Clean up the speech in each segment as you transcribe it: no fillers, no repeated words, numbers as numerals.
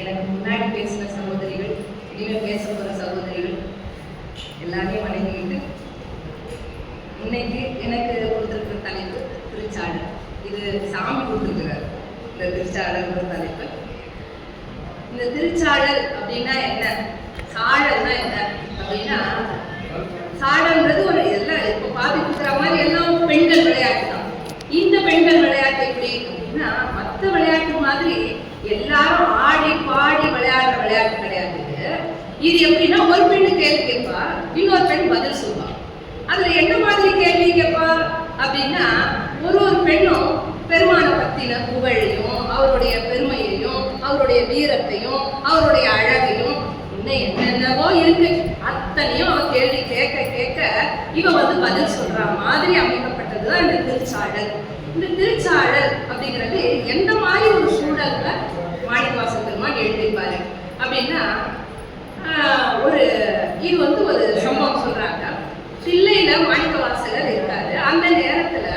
எனக்கு முன்னாடி பேசின சகோதரிகள், இனிமேல் பேச போகிற சகோதரிகள் எல்லாரையும் வணங்கிட்டு, இன்னைக்கு எனக்கு கொடுத்துருக்கிற தலைப்பு திருச்சாடல். இது சாமி கொடுத்துருக்கிறார். இந்த திருச்சாடல் தலைப்பு. இந்த திருச்சாடல் அப்படின்னா என்ன, சாடல்னா என்ன அப்படின்னா, சாடல்ன்றது ஒரு எல்லாம் இப்போ பாதி கொடுக்குற மாதிரி எல்லாம் பெண்கள் விளையாட்டு தான். இந்த பெண்கள் விளையாட்டு எப்படி அப்படின்னா, மற்ற விளையாட்டு மாதிரி எல்லாரும் ஆடி பாடி விளையாடுற விளையாட்டு கிடையாது. இது எப்படின்னா, ஒரு பெண்ணு கேள்வி கேட்பா, இன்னொரு பெண் பதில் சொல்வா. அதுல என்ன மாதிரி கேள்வி கேட்பா அப்படின்னா, ஒரு பெண்ணும் பெருமானை பத்தின புகழையும் அவருடைய பெருமையையும் அவருடைய வீரத்தையும் அவருடைய அழகையும் இன்னும் என்னென்னவோ இருக்கு அத்தனையும் அவ கேள்வி கேட்க கேட்க இவ பதில் சொல்ற மாதிரி அமைக்கப்பட்டதுதான் இந்த திருச்சாடல். இந்த திருச்சாடல் அப்படிங்கிறது எந்த மாதிரி ஒரு சூழல்ல மாணிக்கவாசகர் பெருமான் எழுதிப்பாரு அப்படின்னா, இது ஒரு சம்பவம் சொல்றாங்க. தில்லையில மாணிக்கவாசகர் இருக்காரு. அந்த நேரத்துல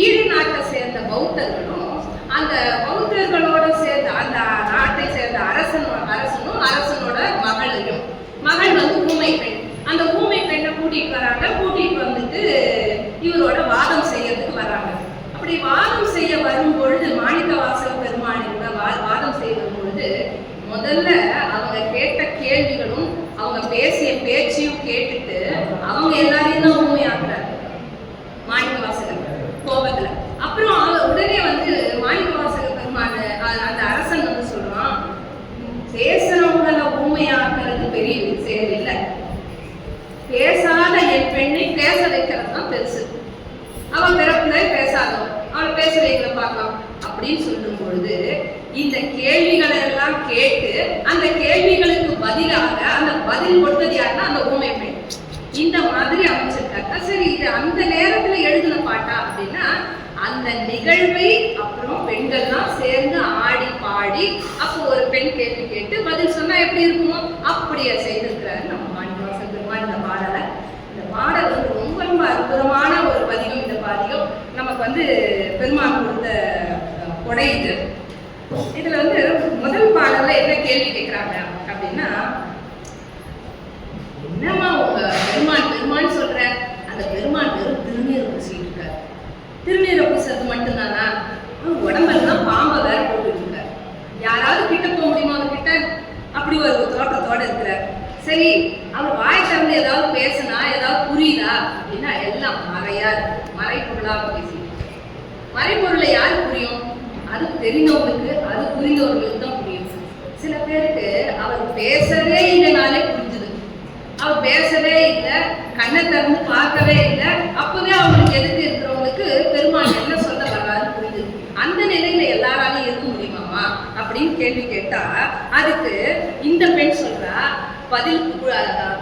ஈழ நாட்டை சேர்ந்த பௌத்தர்களும் அந்த பௌத்தர்களோட சேர்ந்த அந்த நாட்டை சேர்ந்த அரசனும் அரசனோட மகள் ஊமை பெண். அந்த ஊமை பெண்ணை கூட்டிட்டு வராங்க. கூட்டிட்டு வந்துட்டு இவரோட வாதம் செய்யறதுக்கு வராங்க. அப்படி வாதம் செய்ய வரும் பொழுது, மாணிக்கவாசகர் பெருமானோட வாதம் செய்ய வரும் பொழுது, முதல்ல அவங்க கேட்ட கேள்விகளும் அவங்க பேசிய பேச்சையும் கேட்டுட்டு அவங்க எல்லாரையும் தான் ஊமையாக்குறாரு மாணிக்கவாசகர் கோபத்துல. அப்புறம் உடனே மாணிக்கவாசகர் பெருமான அந்த அரசன் சொல்றான், பேசுறவங்களை ஊமையாக்குறது பெரிய விஷயம் இல்லை, பேசாத என் பெண்ணை பேச வைக்கிறது தான் பெருசு. அவன் பிறப்புல பேசாதவன், அவளை பேச வைக்கிற பார்க்கலாம் அப்படின்னு சொல்லும் பொழுது, இந்த கேள்விகளை எல்லாம் கேட்டு அந்த கேள்விகளுக்கு பதிலாக அந்த பதில் கொடுத்தது யாருன்னா அந்த ஊமை பெண். இந்த மாதிரி அமைச்சிருக்காங்க. சரி, இது அந்த நேரத்துல எழுதின பாட்டா அப்படின்னா, அந்த நிகழ்வை அப்புறம் பெண்கள்லாம் சேர்ந்து ஆடி பாடி அப்போ ஒரு பெண் கேள்வி கேட்டு பதில் சொன்னா எப்படி இருக்குமோ அப்படியே செய்திருக்கிறாரு நம்ம மாணிக்கவாசகர் பெருமான். இந்த பாடலை ரொம்ப ரொம்ப அற்புதமான ஒரு பதிகம். இந்த பதிகம் நமக்கு பெருமான் கொடுத்த கொடை இது. இதுல முதல் பாடல்ல என்ன கேள்வி கேட்கிறாங்க அப்படின்னா, என்னமா உங்க பெருமான் சொல்ற, அந்த பெருமான் வெறும் திருநீரை பூசிட்டு இருக்காரு. திருநீரை பூசுறது மட்டும்தானா? உடம்பெல்லாம் பாம்பை வேற போட்டு இருக்காரு. யாராவது கிட்ட போக முடியுமா அவர்கிட்ட? அப்படி ஒரு தோட்டத்தோட இருக்கிறார். சரி, அவர் வாய் திறந்து ஏதாவது பேசினா ஏதாவது புரியுதா அப்படின்னா, எல்லாம் மறைப்பொருளாக பேசி. மறைப்பொருளை யாருக்கு புரியும்? அது தெரிந்தவங்களுக்கு, அது புரிந்தவர்களுக்கு தான் புரியும். சில பேருக்கு அவர் பேசவே இல்லைனாலே புரிஞ்சுது. அவர் பேசவே இல்லை, கண்ணை திறந்து பார்க்கவே இல்லை, அப்பவே அவங்களுக்கு எதுக்கு இருக்கிறவங்களுக்கு பெருமாள் என்ன சொல்ல வர்றாருன்னு புரிஞ்சுது. அந்த நிலையில எல்லாராலையும் இருக்க முடியுமாமா அப்படின்னு கேள்வி கேட்டா, அதுக்கு இந்த பெண் சொல்றா பதில்.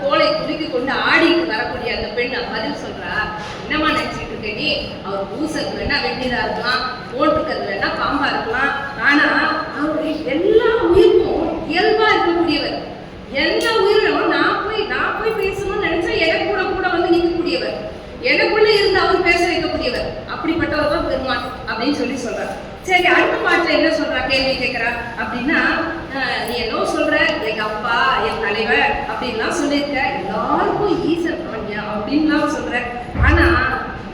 தோலை குலுக்கி கொண்டு ஆடிக்கு வரக்கூடிய அந்த பெண் பதில் சொல்றா, என்னமா நினைச்சிட்டு இருக்க நீ? அவர் பூசத்து வேணா வெண்ணிரா இருக்கலாம், போட்டுக்கிறது வேணா பாம்பா இருக்கலாம், ஆனா அவருடைய எல்லா உயிருக்கும் இயல்பா இருக்கக்கூடியவர். எல்லா உயிரும் நான் போய் பேசணும்னு நினைச்சா எனக்கு கூட நிற்கக்கூடியவர், எனக்குள்ள இருந்து அவர் பேச வைக்கக்கூடியவர். அப்படிப்பட்டவர் தான் பெருமான் அப்படின்னு சொல்றார். சரி, அடுத்த பாட்டுல என்ன சொல்றா, கேள்வி கேட்கிறா அப்படின்னா, நீ என்ன சொல்ற, எங்க அப்பா என் தலைவர் அப்படின்லாம் சொல்லியிருக்க, எல்லாருக்கும் ஈசன் அப்படின்லாம் சொல்ற, ஆனா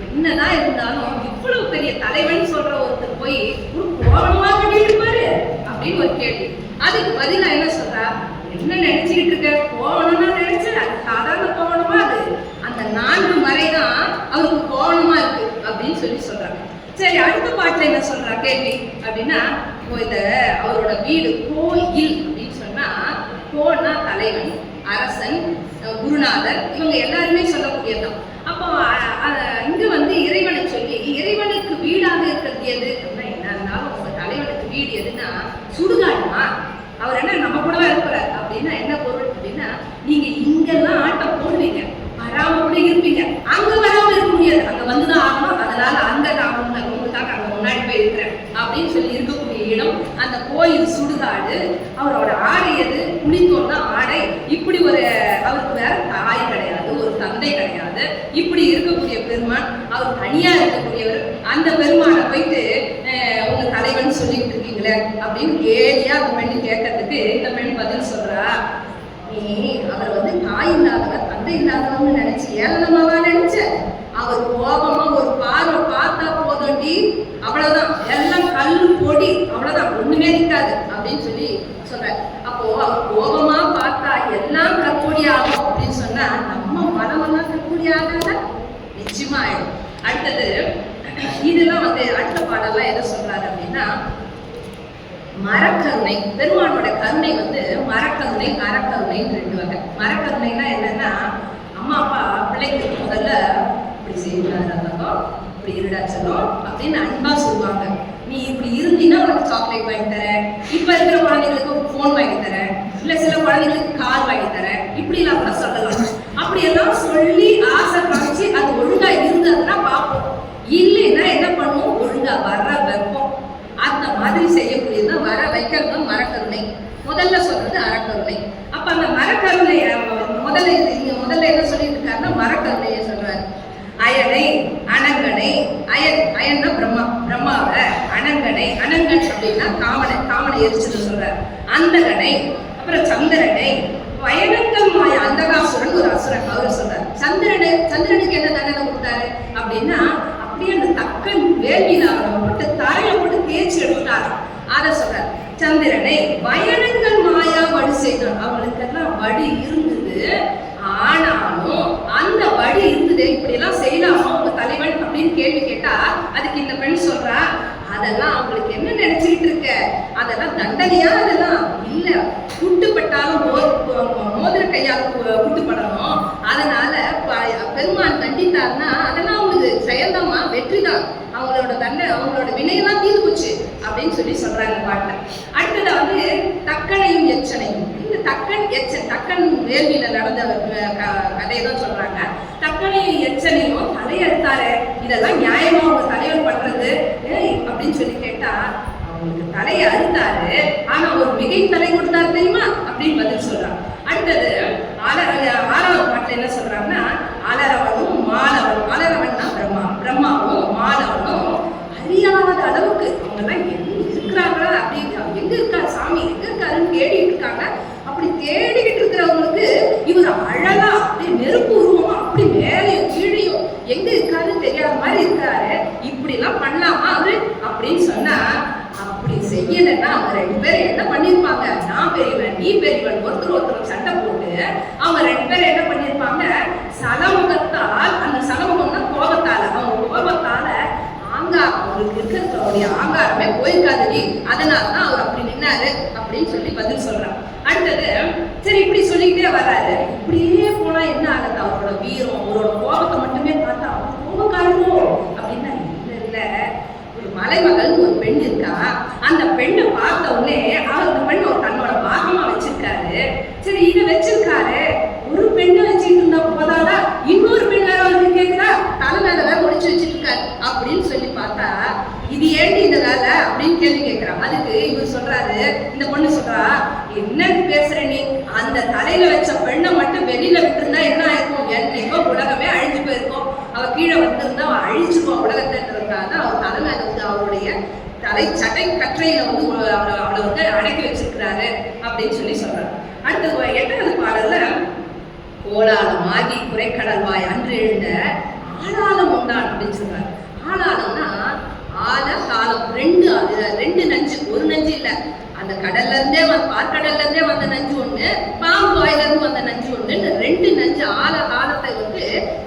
என்னதான் இருந்தாலும் இவ்வளவு பெரிய தலைவன் சொல்ற ஒருத்தர் போய் ஒரு கோவணமா கட்டியிருப்பாரு அப்படின்னு ஒரு கேள்வி. அதுக்கு பதிலா என்ன சொல்றா, என்ன நினைச்சுக்கிட்டு இருக்க, கோவணம்னா நினைச்ச அது சாதாரண கோவணமா? அது அந்த 4 மறைதான் அவருக்கு கோவணமா இருக்கு அப்படின்னு சொல்றாங்க. சரி, அடுத்த பாட்டுல என்ன சொல்றா கேள்வி அப்படின்னா, இந்த அவரோட வீடு கோயில் அப்படின்னு சொன்னா, கோன்னா தலைவன், அரசன், குருநாதர், இவங்க எல்லாருமே சொல்லக்கூடியதுதான். அப்போ இங்க இறைவனை சொல்லி, இறைவனுக்கு வீடாக இருக்கிறது எது அப்படின்னா, என்ன இருந்தாலும் உங்க தலைவனுக்கு வீடு எதுன்னா சுடுகாடுமா? அவர் என்ன நம்ம கூடவா இருக்கிறார் அப்படின்னா என்ன பொருள் அப்படின்னா, நீங்க இங்கெல்லாம் ஆட்டம் போடுவீங்க, வராம கூட இருப்பீங்க, அங்க வராம இருக்க முடியாது, அங்க வந்துதான் ஆகணும், அதனால அங்க நான் உங்களுக்காக அங்க முன்னாடி போய் இருக்கிறேன் அப்படின்னு சொல்லி இருக்கக்கூடிய இடம் அந்த கோயில் சுடுகாடு. அவரோட ஆடை எது? குளித்தோன்னா ஆடை. இப்படி அவருக்கு வேற தாய் கிடையாது, ஒரு தந்தை கிடையாது, இப்படி இருக்கக்கூடிய பெருமான், அவர் தனியா இருக்கக்கூடியவர். அந்த பெருமானை போயிட்டு உங்க தலைவன் சொல்லிட்டு இருக்கீங்களே அப்படின்னு கேலியா அந்த பெண்ணு கேட்கறதுக்கு இந்த பெண் பதில் சொல்றா, நீ அவர் வந்து தாய் இல்லாதவர் தந்தை இல்லாதவர்னு நினைச்சு ஏளனமாவா நினைச்ச? அவர் கோபமா ஒரு பார்வை பார்த்தா போதோண்டி, அவ்வளவுதான், எல்லாம் கல்லு பொடி, அவ்வளவுதான், ஒண்ணுமே இருக்காது அப்படின்னு சொல்லி சொல்ற. அப்போ அவர் கோபமா பார்த்தா எல்லாம் கற்பொடி ஆகும் அப்படின்னு சொன்னா நம்ம மனமெல்லாம் கற்பொடி ஆகாத? நிச்சயமா ஆயிடும். அடுத்தது இதெல்லாம் வந்து அடுத்த பாடெல்லாம் எதை சொல்றாரு அப்படின்னா, மரக்கருணை. பெருமானோட கருணை வந்து மரக்கருணை அறக்கருணைன்னு 2 வகை. மரக்கருணைனா என்னன்னா, அம்மா அப்பா பிள்ளைக்கு முதல்ல இப்படி செய்யக்கூடாதோ, இப்படி இருடாச்சலும் அப்படின்னு அன்பா சொல்லுவாங்க. நீ இப்படி இருந்தீன்னா உனக்கு சாக்லேட் வாங்கி தரேன், இப்ப இருக்கிற குழந்தைங்களுக்கு போன் வாங்கி தரேன், இல்ல சில குழந்தைங்களுக்கு கார் வாங்கி தரேன், இப்படி எல்லாம் கூட சொல்லலாம். அப்படி எல்லாம் சொல்லி ஆசை காமிச்சு அது ஒழுங்கா இருந்ததுன்னா பார்ப்போம், இல்லைன்னா என்ன பண்ணுவோம், ஒழுங்கா வர வைப்போம். அந்த மாதிரி செய்யக்கூடியதுதான் வர வைக்கிறது மரக்கருணை. முதல்ல சொல்றது அறக்கருணை. அப்ப அந்த மரக்கருணை முதல்ல என்ன சொல்லிட்டு இருக்காருன்னா மரக்கருணையை சொல்றாரு. அயனை அனங்கனை, அயன்னா பிரம்மாவை, அனங்கனை, அனங்கன் அப்படின்னா காமனை எரிச்சல் சொல்றாரு. அந்தகனை, அப்புறம் சந்திரனை, வயனங்கள் மாய அந்தகாசுரன் ஒரு அசுரன் அவர் சொல்றாரு. சந்திரனுக்கு என்ன தண்டனை கொடுத்தாரு அப்படின்னா, அப்படியே அந்த தக்கன் வேள்வியில அவனை போட்டு தரையில போட்டு தேய்ச்சி எடுத்தாரு. அதை சொல்றாரு. சந்திரனை வயனங்கள் மாயா வடி செய்தான். அவங்களுக்கெல்லாம் வடி இருந்தது, ஆனாலும் அந்த வடி இருந்தது, இப்படி எல்லாம் செய்யலாமா உங்க தலைவன் அப்படின்னு கேள்வி கேட்டா அதுக்கு இந்த பெண் சொல்றா, அதெல்லாம் அவங்களுக்கு என்ன நினைச்சுக்கிட்டு இருக்க, அதெல்லாம் தண்டனையா? அதெல்லாம் இல்ல, குட்டுப்பட்டாலும் மோதிர கையால் குட்டுப்படணும். அதனால பெருமான் தண்டித்தார்னா அதெல்லாம் அவங்களுக்கு செயல்தாமா, வெற்றிதான், அவங்களோட வினையெல்லாம் தீர்ந்து போச்சு அப்படின்னு சொல்லி சொல்றாங்க பாட்டுல. அடுத்தது வந்து தக்கனையும் எச்சனையும். இந்த தக்கன் வேள்வியில நடந்த கதையை தான் சொல்றாங்க. தக்கனையும் எச்சனையும் தலையெடுத்தாரு, இதெல்லாம் நியாயமா அவங்க தலைவர் பண்றது அப்படின்னு சொல்லி கேட்டா, அவங்களுக்கு தலையை அறுத்தாரு, ஆனா ஒரு மிகை தலை கொடுத்தாரு தெரியுமா அப்படின்னு பதில் சொல்றாங்க. அடுத்தது 6வது பாட்டுல என்ன சொல்றாங்கன்னா, அலரவனும் மாலவனும், அலரவன்னா பிரம்மாவும் மாலவனும் அறியாத அளவுக்கு அவங்க எல்லாம் எங்க இருக்கிறாங்களா அப்படின்னு, எங்க இருக்காரு சாமி, எங்க இருக்காருன்னு தேடிட்டு இருக்காங்க. அப்படி தேடிக்கிட்டு இருக்கிறவங்களுக்கு இவர் அழகா அப்படி நெருப்பு உருவமா அப்படி மேலையும் கீழையும் எங்க இருக்காருன்னு தெரியாத மாதிரி இருக்காரு. இப்படி எல்லாம் பண்ணலாமா அவரு அப்படின்னு சொன்னா, அப்படி செய்யலைன்னா அவங்க 2 பேரும் என்ன பண்ணிருப்பாங்க, நான் பெரியவன் நீ பெரியவன் ஒருத்தர் சண்டை போட்டு அவங்க 2 பேரும் என்ன பண்ணிருப்பாங்க, சலமுகத்தால், அந்த சலமுகம்னா கோபத்தால, அவங்க கோபத்தால அவங்களுக்கு இருக்கிறவருடைய ஆங்காரமே போயிருக்காது, அதனாலதான் அவர் அப்படி நின்னாரு அப்படின்னு சொல்லி பதில் சொல்றான். அடுத்தது சரி இப்படி சொல்லிக்கிட்டே வர்றாரு. இப்படியே போனா என்ன ஆகுது, அவரோட வீரம், அவரோட கோபத்தை மட்டுமே பார்த்தா அவர் கோபக்காரோ அப்படின்னா இல்ல, ஒரு மலைமகள் ஒரு பெண் இருக்கா, அந்த பெண்ணை பார்த்த உடனே அந்த பெண் ஒரு தன்னோட பாகமா வச்சிருக்காரு. சரி இதை வச்சிருக்காரு, ஒரு பெண்ணை வச்சுட்டு இருந்தா போதாதா, இன்னொரு பெண் வேற வந்து கேட்கிறா, தலை மேல வேற முடிச்சு வச்சுட்டு இருக்காரு அப்படின்னு சொல்லி பார்த்தா, இது ஏண்டி இந்த வேலை அப்படின்னு கேள்வி கேட்கிறான். அதுக்கு இவர் சொல்றாரு, இந்த பொண்ணு சொல்றா, என்னன்னு பேசுற நீ, அந்த தலையில வச்ச பெண்ணை மட்டும் வெளியில விட்டுருந்தா என்ன ஆயிருக்கும், என்னைக்கோ உலகமே அழிஞ்சு போயிருக்கும், அவ கீழே வந்திருந்தா அவ அழிச்சுக்குவோம் உலகத்திற்காக அவர் தலை மேல வந்து அவருடைய தலை சட்டை கற்றையில வந்து அவளை வந்து அடக்கி வச்சிருக்கிறாரு அப்படின்னு சொல்லி சொல்றாரு. அடுத்து 8வது பாடல்ல, கோலாலம் ஆகி குறைக்கடல் வாய் அன்று எழுந்த ஆளாலம் உண்டான் அப்படின்னு சொல்றாரு. ஆளாலம்னா ஆல காலம், 2 நஞ்சு, ஒரு நஞ்சு இல்ல, அந்த கடல்ல இருந்தே பார்க்கடல்ல இருந்தே வந்த நஞ்சு ஒண்ணு, பாம்பு வாயில இருந்து வந்த நஞ்சு ஒண்ணு, 2 நஞ்சு ஆல காலத்தை வந்து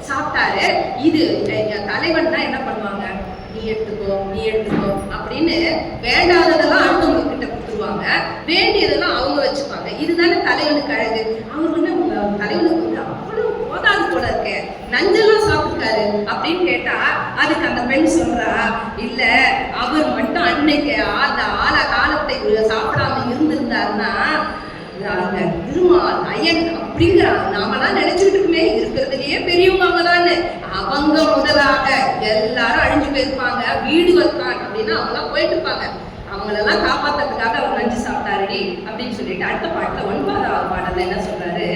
சாப்பிட்டாரு. இது தலைவன்னா என்ன பண்ணுவாங்க, நீ எடுத்துக்கோ அப்படின்னு வேண்டாததெல்லாம் அடுத்தவங்க கிட்ட கொடுத்துருவாங்க, வேண்டியதெல்லாம் அவங்க வச்சுப்பாங்க. இதுதானே தலைவனுக்கு அழகு. அவர் வந்து தலைவனுக்கு வந்து அவ்வளவு போதாது போல இருக்கு, நஞ்செல்லாம் சாப்பிட்டாரு அப்படின்னு கேட்டா அதுக்கு அந்த பெண் சொல்றா, இல்ல அவர் மட்டும் அன்னைக்கு அந்த ஆல காலத்தை சாப்பிடாம இருந்திருந்தாருன்னா அந்த திருமால் அயன் அப்படிங்கிறான், நாமெல்லாம் நினைச்சுட்டு இருக்குமே இருக்கிறதுலயே பெரியவங்க அவங்கதான்னு, அவங்க முதலாக எல்லாரும் அழிஞ்சு போயிருப்பாங்க, வீடு வைப்பாங்க அப்படின்னா அவங்களாம் போயிட்டு இருப்பாங்க, அவங்களெல்லாம் காப்பாத்துறதுக்காக அவர் நஞ்சு சாப்பிட்டாருடி அப்படின்னு சொல்லிட்டு அடுத்த பாட்டுல 9வது பாடல்ல என்ன சொல்றாரு,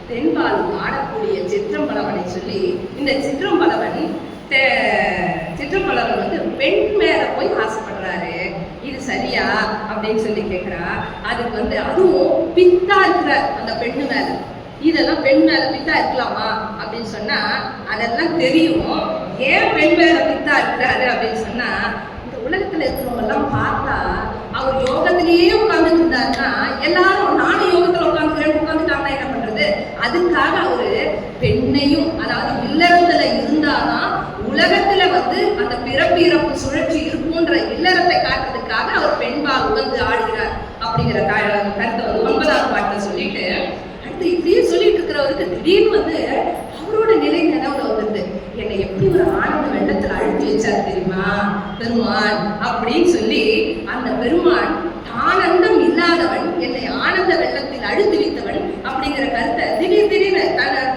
தென்பால் ஆடக்கூடிய சிற்றம்பலவனை சொல்லி, இந்த சிற்றம்பலவன் வந்து பெண் மேல போய் ஆசைப்படுறாரு. இது சரியா அப்படின்னு சொல்லி கேட்கிறா. அதுக்கு அதுவும் பித்தா இருக்கிற அந்த பெண்ணு மேல, இதெல்லாம் பெண் மேல பித்தா இருக்கலாமா அப்படின்னு சொன்னா அதெல்லாம் தெரியும். ஏன் பெண் மேல பித்தா இருக்கிறாரு அப்படின்னு சொன்னா, இந்த உலகத்துல இருக்கிறவங்க எல்லாம் பார்த்தா அவர் யோகத்திலேயே உட்கார்ந்துட்டு இருந்தாருன்னா எல்லாரும் நானும் யோகத்துல உட்காந்துட்டாங்கன்னா என்ன பண்றது? அதுக்காக அவரு பெண்ணையும், அதாவது இல்லறத்துல இருந்தாதான் உலகத்துல அந்த பிறப்பு சுழற்சி இருக்கும்ன்ற இல்லறத்தை காட்டுறதுக்காக அவர் பெண்பால் உகந்து ஆடுகிறார் அப்படிங்கிற கருத்தை 9ஆவது பாட்டுல சொல்லிட்டு, அடுத்து இப்படியே சொல்லிட்டு இருக்கிறவருக்கு திடீர்னு அவரோட நிலை நினைவுல வந்துட்டு, என்னை எப்படி ஒரு ஆனந்த வெள்ளத்துல அழுத்தி வச்சாரு தெரியுமா பெருமான் அப்படின்னு சொல்லி, அந்த பெருமான் ஆனந்தம் இல்லாதவன் என்னை ஆனந்த வெள்ளத்தில் அழுத்தி வைத்தவன் அப்படிங்கிற கருத்தை திடீர்னு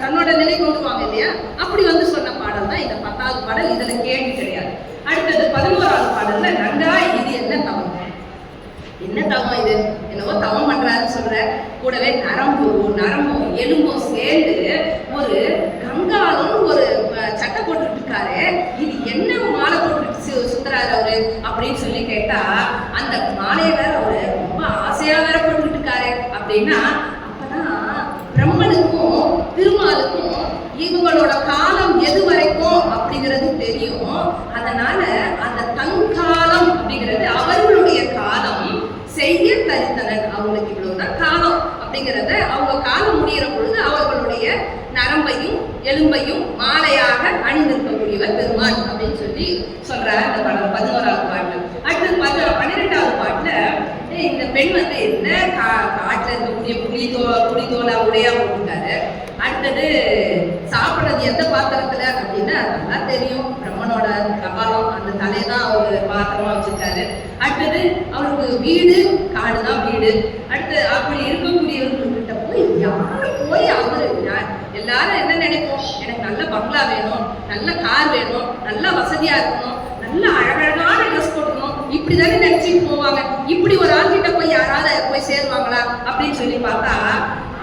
தன்னோட நிலை கொண்டுவாங்க இல்லையா, அப்படி சொன்ன பாடல் தான் இந்த 10வது பாடல். இதுல கேள்வி கிடையாது. அடுத்தது 11வது பாடல்ல, நங்கா இது என்ன தவம், என்ன தவம் இது, என்னவோ தவம் பண்றாருன்னு சொல்ற, கூடவே நரம்பும் எலும்பும் சேர்ந்து ஒரு கங்காலும் ஒரு சட்டை போட்டுட்டு இருக்காரு, இது என்ன மாலை போட்டு சுத்துறாரு அவரு அப்படின்னு சொல்லி கேட்டா, அந்த மாலையை வேற அவரு ரொம்ப ஆசையா வேற போட்டுட்டு இருக்காரு அப்படின்னா, அப்பதான் பிரம்மனுக்கும் திருமாலுக்கும் இவங்களோட காலம் எது வரைக்கும் அப்படிங்கிறது தெரியும். அதனால அந்த தங்காலம் அப்படிங்கிறது அவர்களுடைய காலம் செய்ய தரித்தனன், அவங்களுக்கு இவ்வளவுதான் காலம் அப்படிங்கிறத அவங்க காலம் முடிகிற பொழுது அவர்களுடைய நரம்பையும் எலும்பையும் மாலையாக அணிந்திருக்கக்கூடியவர் பெருமான் அப்படின்னு சொல்லி சொல்றாரு அந்த பாடல் 11வது பாட்டுல. அடுத்து 12வது பாட்டுல இந்த பெண் என்ன காட்டுல இருக்கக்கூடிய புலிதோலை உடையா போட்டிருக்காரு. அடுத்தது சாப்பிட்றது எந்த பாத்திரத்துல அப்படின்னா நல்லா தெரியும், பிரம்மனோட கபாலம், அந்த தலைதான் அவரு பாத்திரமா வச்சிருக்காரு. அடுத்தது அவருக்கு வீடு காடுதான் வீடு. அடுத்து அப்படி இருக்கக்கூடியவர்கிட்ட போய் யாரு போய் அவரு எல்லாரும் என்ன நினைப்போம், எனக்கு நல்ல பங்களா வேணும், நல்ல கார் வேணும், நல்ல வசதியா இருக்கணும், நல்ல அழகழகான ட்ரெஸ் போட்டுக்கணும், இப்படிதானே நினைச்சிட்டு போவாங்க. இப்படி ஒரு ஆள்கிட்ட போய் யாராவது போய் சேருவாங்களா அப்படின்னு சொல்லி பார்த்தா,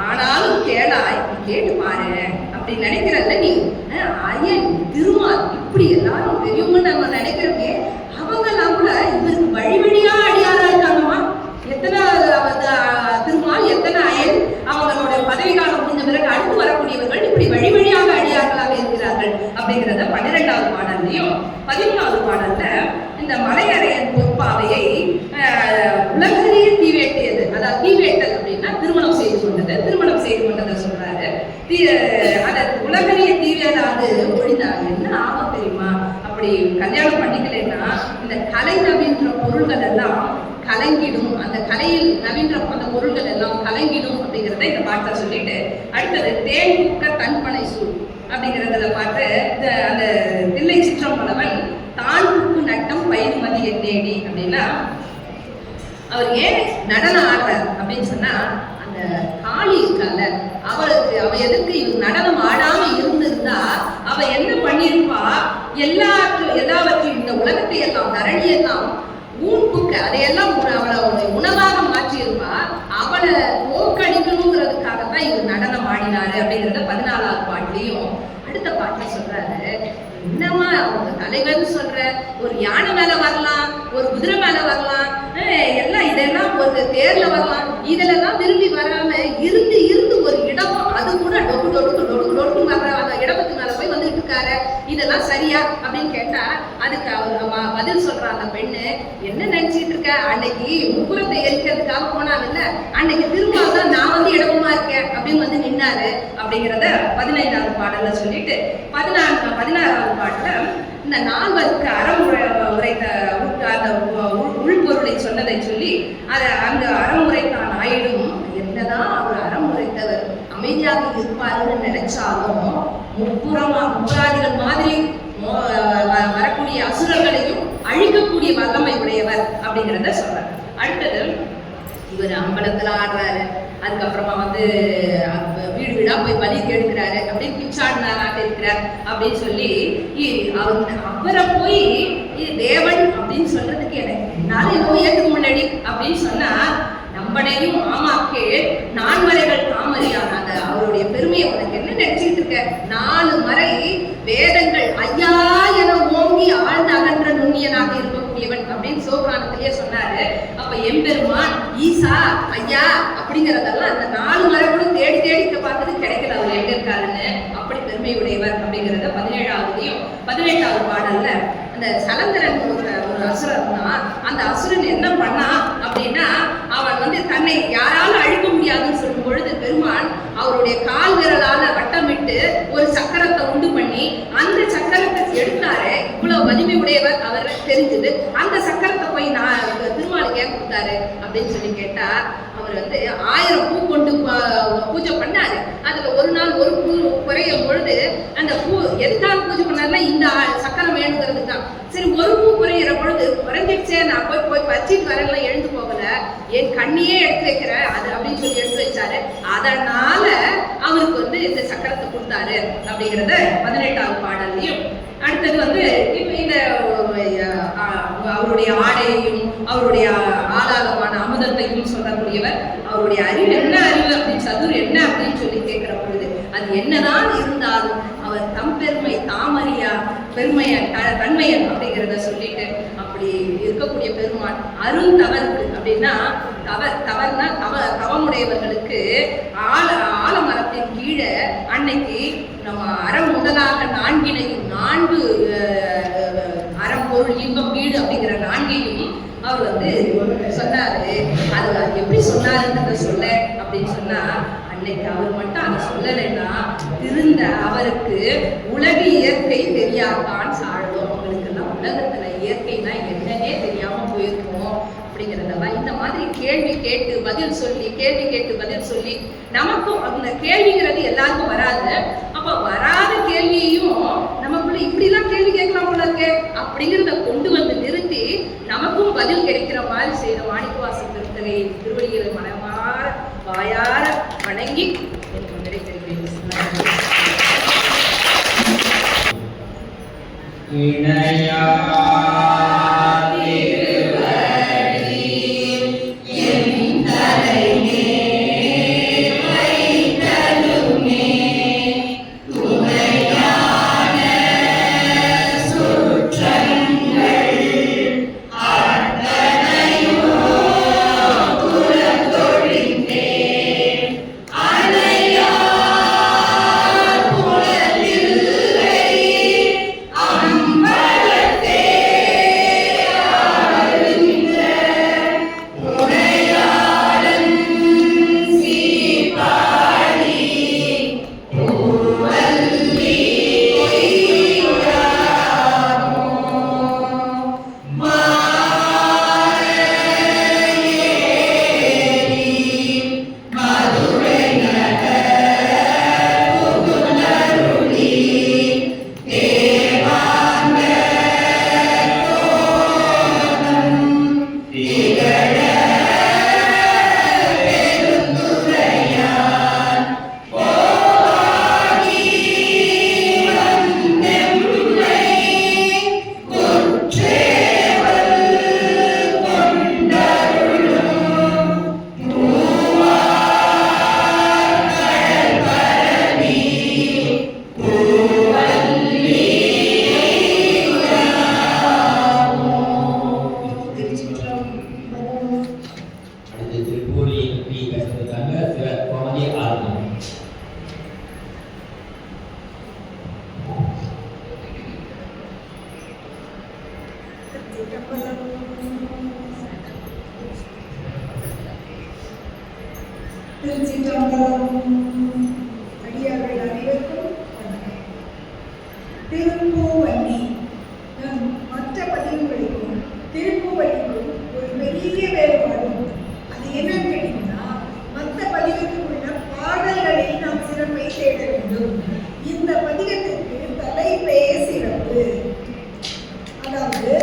ஆனாலும் கேளாய் கேட்டு பாரு அப்படின்னு நினைக்கிறல்ல நீ, அயன் திருமால் இப்படி எல்லாரும் பெரியவங்க நம்ம நினைக்கிறோமே, அவங்கெல்லாம் கூட இவருக்கு வழிவழியா அடியாரா இருக்காங்கம்மா. எத்தனை திருமால், எத்தனை அயன், அவங்களோட பதவி காலம் முடிஞ்ச பிறகு அடுத்து வரக்கூடியவர்கள் இப்படி வழிவழியாக அடியார்களாக இருக்கிறார்கள் அப்படிங்கிறத 12வது பாடல்லையும். 13வது பாடல்ல இந்த மலையறையன் பொற்பாவையை உலகறிய தீவேட்டியது, அதாவது தீவேட்டல் அப்படின்னா திருமணம் செய்து கொண்டதை சொல்றாரு. அதை உலகறிய தீவேடாது ஒழிந்தா என்ன ஆகும் தெரியுமா, அப்படி கல்யாணம் பண்ணிக்கலைன்னா இந்த கலை நவீன்ற பொருள்கள் எல்லாம் கலங்கிடும், அந்த கலையில் நவீன்ற அந்த பொருள்கள் எல்லாம் கலங்கிடும் அப்படிங்கிறத இந்த பாட்டை சொல்லிட்டு, அடுத்தது தேன் பூக்க தன்பனை சூழ் அப்படிங்கிறதுல பாட்டு அந்த தில்லை சிற்றம்பலவன் தான் பூக்கு நட்டம் பயிர்மதி என்னேடி அப்படின்னா, அவர் ஏன் நடனம் ஆடுறார் அப்படின்னு சொன்னா, அந்த காளி இருக்கால அவ எதுக்கு நடனம் ஆடாம இருந்திருந்தா அவ என்ன பண்ணிருப்பா, எல்லாவற்றையும் இந்த உலகத்தை எல்லாம் தரணியெல்லாம் ஊன்புக்க அதையெல்லாம் அவளை உணவாக மாற்றியிருப்பா, அவளை போக்கடிக்கணுங்கிறதுக்காகத்தான் இவர் நடனம் ஆடினாரு அப்படிங்கிறத 14வது பாட்டுலையும். அடுத்த பாட்டுல சொல்றாரு, என்னமா அவங்க தலைவர்னு சொல்ற, ஒரு யானை மேல வரலாம், ஒரு குதிரை மேல வரலாம், எல்லாம் இதெல்லாம் ஒரு தேர்ல வரலாம், இதெல்லாம் விரும்பி வராம இருந்து ஒரு இடம், அது கூட டொக்கு வர்ற அந்த இடத்துக்கு மேல போய் வந்துட்டு இருக்காரு, இதெல்லாம் சரியா அப்படின்னு கேட்டா, அதுக்கு அவர் பதில் சொல்ற அந்த பெண்ணு, என்ன நினைச்சிட்டு இருக்க, அன்னைக்கு முப்புறத்தை எரிக்கிறதுக்காக போனாங்கல்ல, அன்னைக்கு திரும்ப தான் நான் இடமா இருக்கேன் அப்படின்னு நின்னாரு அப்படிங்கிறத 15வது பாடல்ல சொல்லிட்டு, 16வது பாட்டுல இந்த 4 அறமுறை உரைத்த அந்த உள்பொருளை சொன்னதை சொல்லி, அதை அந்த அறமுறை தான் ஆயிடும், என்னதான் அவர் அறமுறைத்தவர் அமைதியாக இருப்பாருன்னு நினைச்சாலும் முப்புராதிகள் மாதிரி வரக்கூடிய அசுரங்களையும் அழிக்கக்கூடிய வல்லமை உடையவர் அப்படிங்கிறத சொல்றாரு. அடுத்தது இவர் அம்பலத்துல ஆடுறாரு, அதுக்கப்புறமா வீடு வீடா போய் பலி கேட்கிறாரு, அப்படின்னு பிச்சாடினாராக இருக்கிறார் அப்படின்னு சொல்லி அவரை போய் தேவன் அப்படின்னு சொல்றதுக்கு என்னால என்னவோ ஏற்றுக்க முன்னாடி அப்படின்னு சொன்னா, நம்மடையும் ஆமாக்கே நான்மறைகள் தாமரையானாங்க, அவருடைய பெருமையை உனக்கு என்ன நினைச்சிட்டு இருக்க, 4 மறை வேதங்கள் ஐயா என ஓங்கி ஆழ்ந்த அகன்ற நுண்ணியனாக இருக்கக்கூடியவன் அப்படின்னு சிவபுராணத்திலேயே சொன்னாரு. அப்ப எம்பெருமான் ஈசா ஐயா அப்படிங்கறதெல்லாம் அந்த 4 மரங்களும் தேடி தேடி பார்த்தது கிடைக்கல, அவர் எங்க இருக்காருன்னு. அப்படி பெருமையுடையவர் அப்படிங்கிறத 18வது பாடல்ல அந்த சலந்தரன் ஒரு அசுரன் தான். அந்த அசுரன் என்ன பண்ணா அப்படின்னா, அவன் தன்னை யாராலும் அழிக்க முடியாதுன்னு சொல்லும் பொழுது பெருமான் அவருடைய கால் விரலால வட்டமிட்டு ஒரு சக்கரத்தை உண்டு பண்ணி அந்த சக்கரத்தை எடுத்தாரு. இவ்வளவு வலிமை உடையவர் அவர் தெரிஞ்சது. அந்த சக்கரத்தை போய் நான் திருமாலுக்கு ஏன் கொடுத்தாரு அப்படின்னு சொல்லி கேட்டா, அவர் 1000 பூ கொண்டு பூஜை பண்ணாரு. அதுல ஒரு நாள் ஒரு பூ குறையும் பொழுது அந்த பூ எதுக்காக பூஜை பண்ணாருன்னா இந்த சக்கரம் வேணுங்கிறது தான். சரி, ஒரு பூ குறையிற பொழுது குறைஞ்சிடுச்சே, நான் போய் பறிச்சிட்டு வரலாம், எழுந்து போகல, என் கண்ணியே எடுத்து வைக்கிறேன் அது அப்படின்னு சொல்லி எடுத்து வச்சாரு. அதனால அவருக்கு இந்த சக்கரத்தை கொடுத்தாரு அப்படிங்கிறத 18வது பாடல்லையும். அடுத்தது இந்த அவருடைய ஆடையையும் அவருடைய ஆளாளமான அமுதத்தையும் சொல்லக்கூடியவர். அவருடைய அறிவு என்ன அறிவு அப்படின்னு சதுர் என்ன அப்படின்னு சொல்லி கேட்கிற பொழுது அது என்னதான் இருந்தாலும் அவர் தம் பெருமை தாமறியா பெருமையன் தன்மையன் அப்படிங்கிறத சொல்லிட்டு அப்படி இருக்கக்கூடிய பெருமான் அருந்தவருக்கு அப்படின்னா தவறுனா தவமுடையவர்களுக்கு ஆலமரத்தின் கீழே அன்னைக்கு நம்ம அறம் முதலாக 4 அறம்பொருள் இன்பம் வீடு அப்படிங்கிற 4ஐயும் அவர் சொன்னாரு. அது எப்படி சொன்னாருன்றத சொல்ல அப்படின்னு சொன்னா, அன்னைக்கு அவர் மட்டும் அதை சொல்லலைன்னா திருந்த அவருக்கு உலக இயற்கை தெரியாதான் சாழ்வோம். அவங்களுக்கு எல்லாம் உலகத்துல இயற்கைனா என்னன்னே தெரியாம போயிருக்கோம் அப்படிங்கிறதெல்லாம். இந்த மாதிரி கேள்வி கேட்டு பதில் சொல்லி நமக்கும் அந்த கேள்விங்கிறது எல்லாருக்கும் வராது. அப்ப வராத கேள்வியையும் நமக்குள்ள இப்படிலாம் கேள்வி கேட்கலாம் போல இருக்கு அப்படிங்கிறத கொண்டு நிறுத்தி நமக்கும் பதில் கிடைக்கிற மாதிரி செய்த மாணிக்கவாசகர் திருவடிகளை மனமாற வாயார வணங்கி எனக்கு கிடைத்திருக்கிறேன். அடியார்கள் அனைவருக்கும் திருப்பூவல்லி. மற்ற பதிவுகளுக்கும் திருப்பூவல்லிக்கும் ஒரு பெரிய வேறுபாடு. அது என்னன்னு கேட்டீங்கன்னா, மற்ற பதிவுக்கு உள்ள பாடல்களில் நாம் சிறப்பை தேட வேண்டும். இந்த பதிகத்திற்கு தலைப்பே சிறப்பு. அதாவது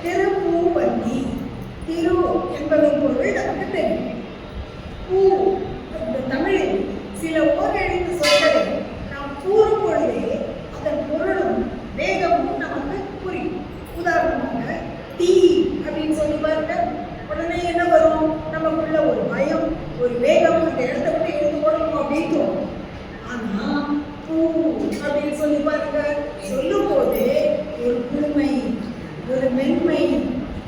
திருப்பூவல்லி. திரு என்பதன் பொருள் நமக்கு தெரியும். பூ தமிழில் சில ஓரெழுத்து சொற்களை நாம் கூறும் பொழுதே அதன் பொருளும் வேகமும் நமக்கு புரியும். உதாரணமாக தீ அப்படின்னு சொல்லி பாருங்க, உடனே என்ன வரும்? நமக்குள்ள ஒரு பயம், ஒரு வேகம், அந்த இடத்த விட்டு எழுந்து போடணும் அப்படின்னு தோணும். ஆனா பூ அப்படின்னு சொல்லி பாருங்க, சொல்லும் போதே ஒரு குளுமை, ஒரு மென்மை,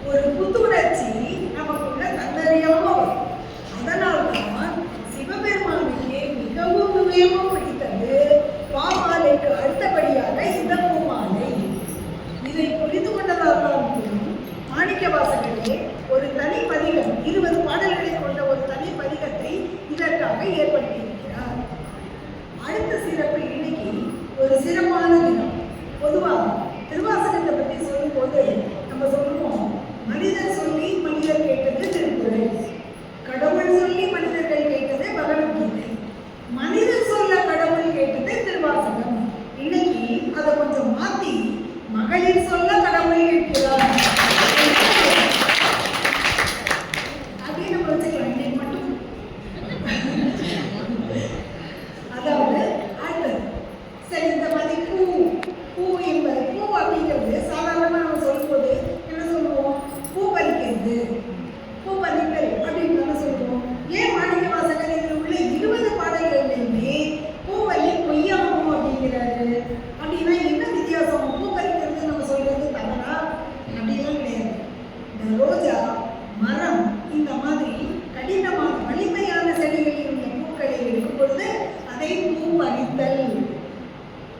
ஒரு புத்துணர்ச்சி நமக்குள்ள தன்னறியாம வரும். அதனால்தான் சிவபெருமானுக்கு மிகவும் மிகவும் பிடித்தது பாமாலைக்கு அடுத்தபடியாக இந்த பூமாலை. இதை புரிந்து கொண்டதால்தான் மாணிக்கவாசகரே ஒரு தனி பதிகம் 20 பாடல்களை கொண்ட ஒரு தனி பதிகத்தை இதற்காக ஏற்படுத்தியிருக்கிறார். அடுத்த சிறப்பு இன்னைக்கு ஒரு சிறப்பான தினம். பொதுவாக திருவாசகத்தை பற்றி சொல்லும்போது நம்ம சொல்லுவோம், மனிதர் சொல்லி மனிதர் கேட்டது திருக்குறள், கடவுள் சொல்லி மனிதர்கள் கேட்டது பகவத்கீதை, மனிதர் சொல்ல கடவுள் கேட்டது திருவாசகம். இன்னைக்கு அதை கொஞ்சம் மாத்தி மகளிர் சொல்ல கடவுள் கேட்கிறார் அப்படின்னு நம்ம வச்சுக்கலாம். இன்னைக்கு மட்டும் அதாவது அடுத்தது சரி, இந்த மாதிரி பூ பூ என்பது பூ அப்படிங்கிறது சாதாரணமாக நம்ம சொல்லும்போது என்ன சொல்லுவோம்? பூ பறிக்கிறது, பூ பறித்தல் அப்படின்னு நம்ம சொல்லுவோம். ஏன் மாணிக்கவாசகர் இதில் உள்ள 20 பாடல்கள்லையுமே பூவல்லி கொய்யாமோ அப்படிங்கிறாரு? அப்படின்னா என்ன வித்தியாசம்? பூ பறிக்கிறது நம்ம சொல்றது தவறா? அப்படிலாம் கிடையாது. இந்த ரோஜா மரம் இந்த மாதிரி கடினமான வலிமையான செடிகளில் உள்ள பூக்களை எடுக்கும் பொழுது அதை பூ பறித்தல்.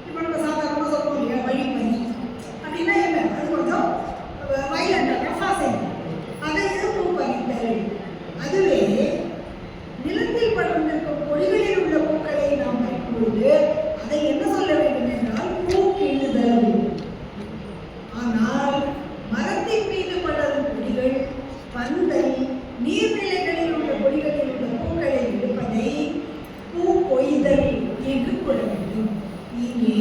இப்போ நம்ம சாதாரணமாக சொல்லுவோம் இல்லையா, வழிப்பறி அப்படின்னா என்ன? அது கொஞ்சம் வைலண்டாக ரஃபா செய்யும், அதை இது பூ பறித்தல். அதுவே நிலத்தில் படர்ந்திருக்கும் கொடிகளில் உள்ள பூக்களை நாம் பறிக்கும் பொழுது அதை என்ன சொல்ல வேண்டும் என்றால் பூ கிள்ளுதல். ஆனால் மரத்தின் மீது படரும் கொடிகள், பந்தல், நீர்நிலைகளில் உள்ள கொடிகளில் உள்ள பூக்களை எடுப்பதை பூ கொய்தல் என்று கொள்ள வேண்டும். இங்கே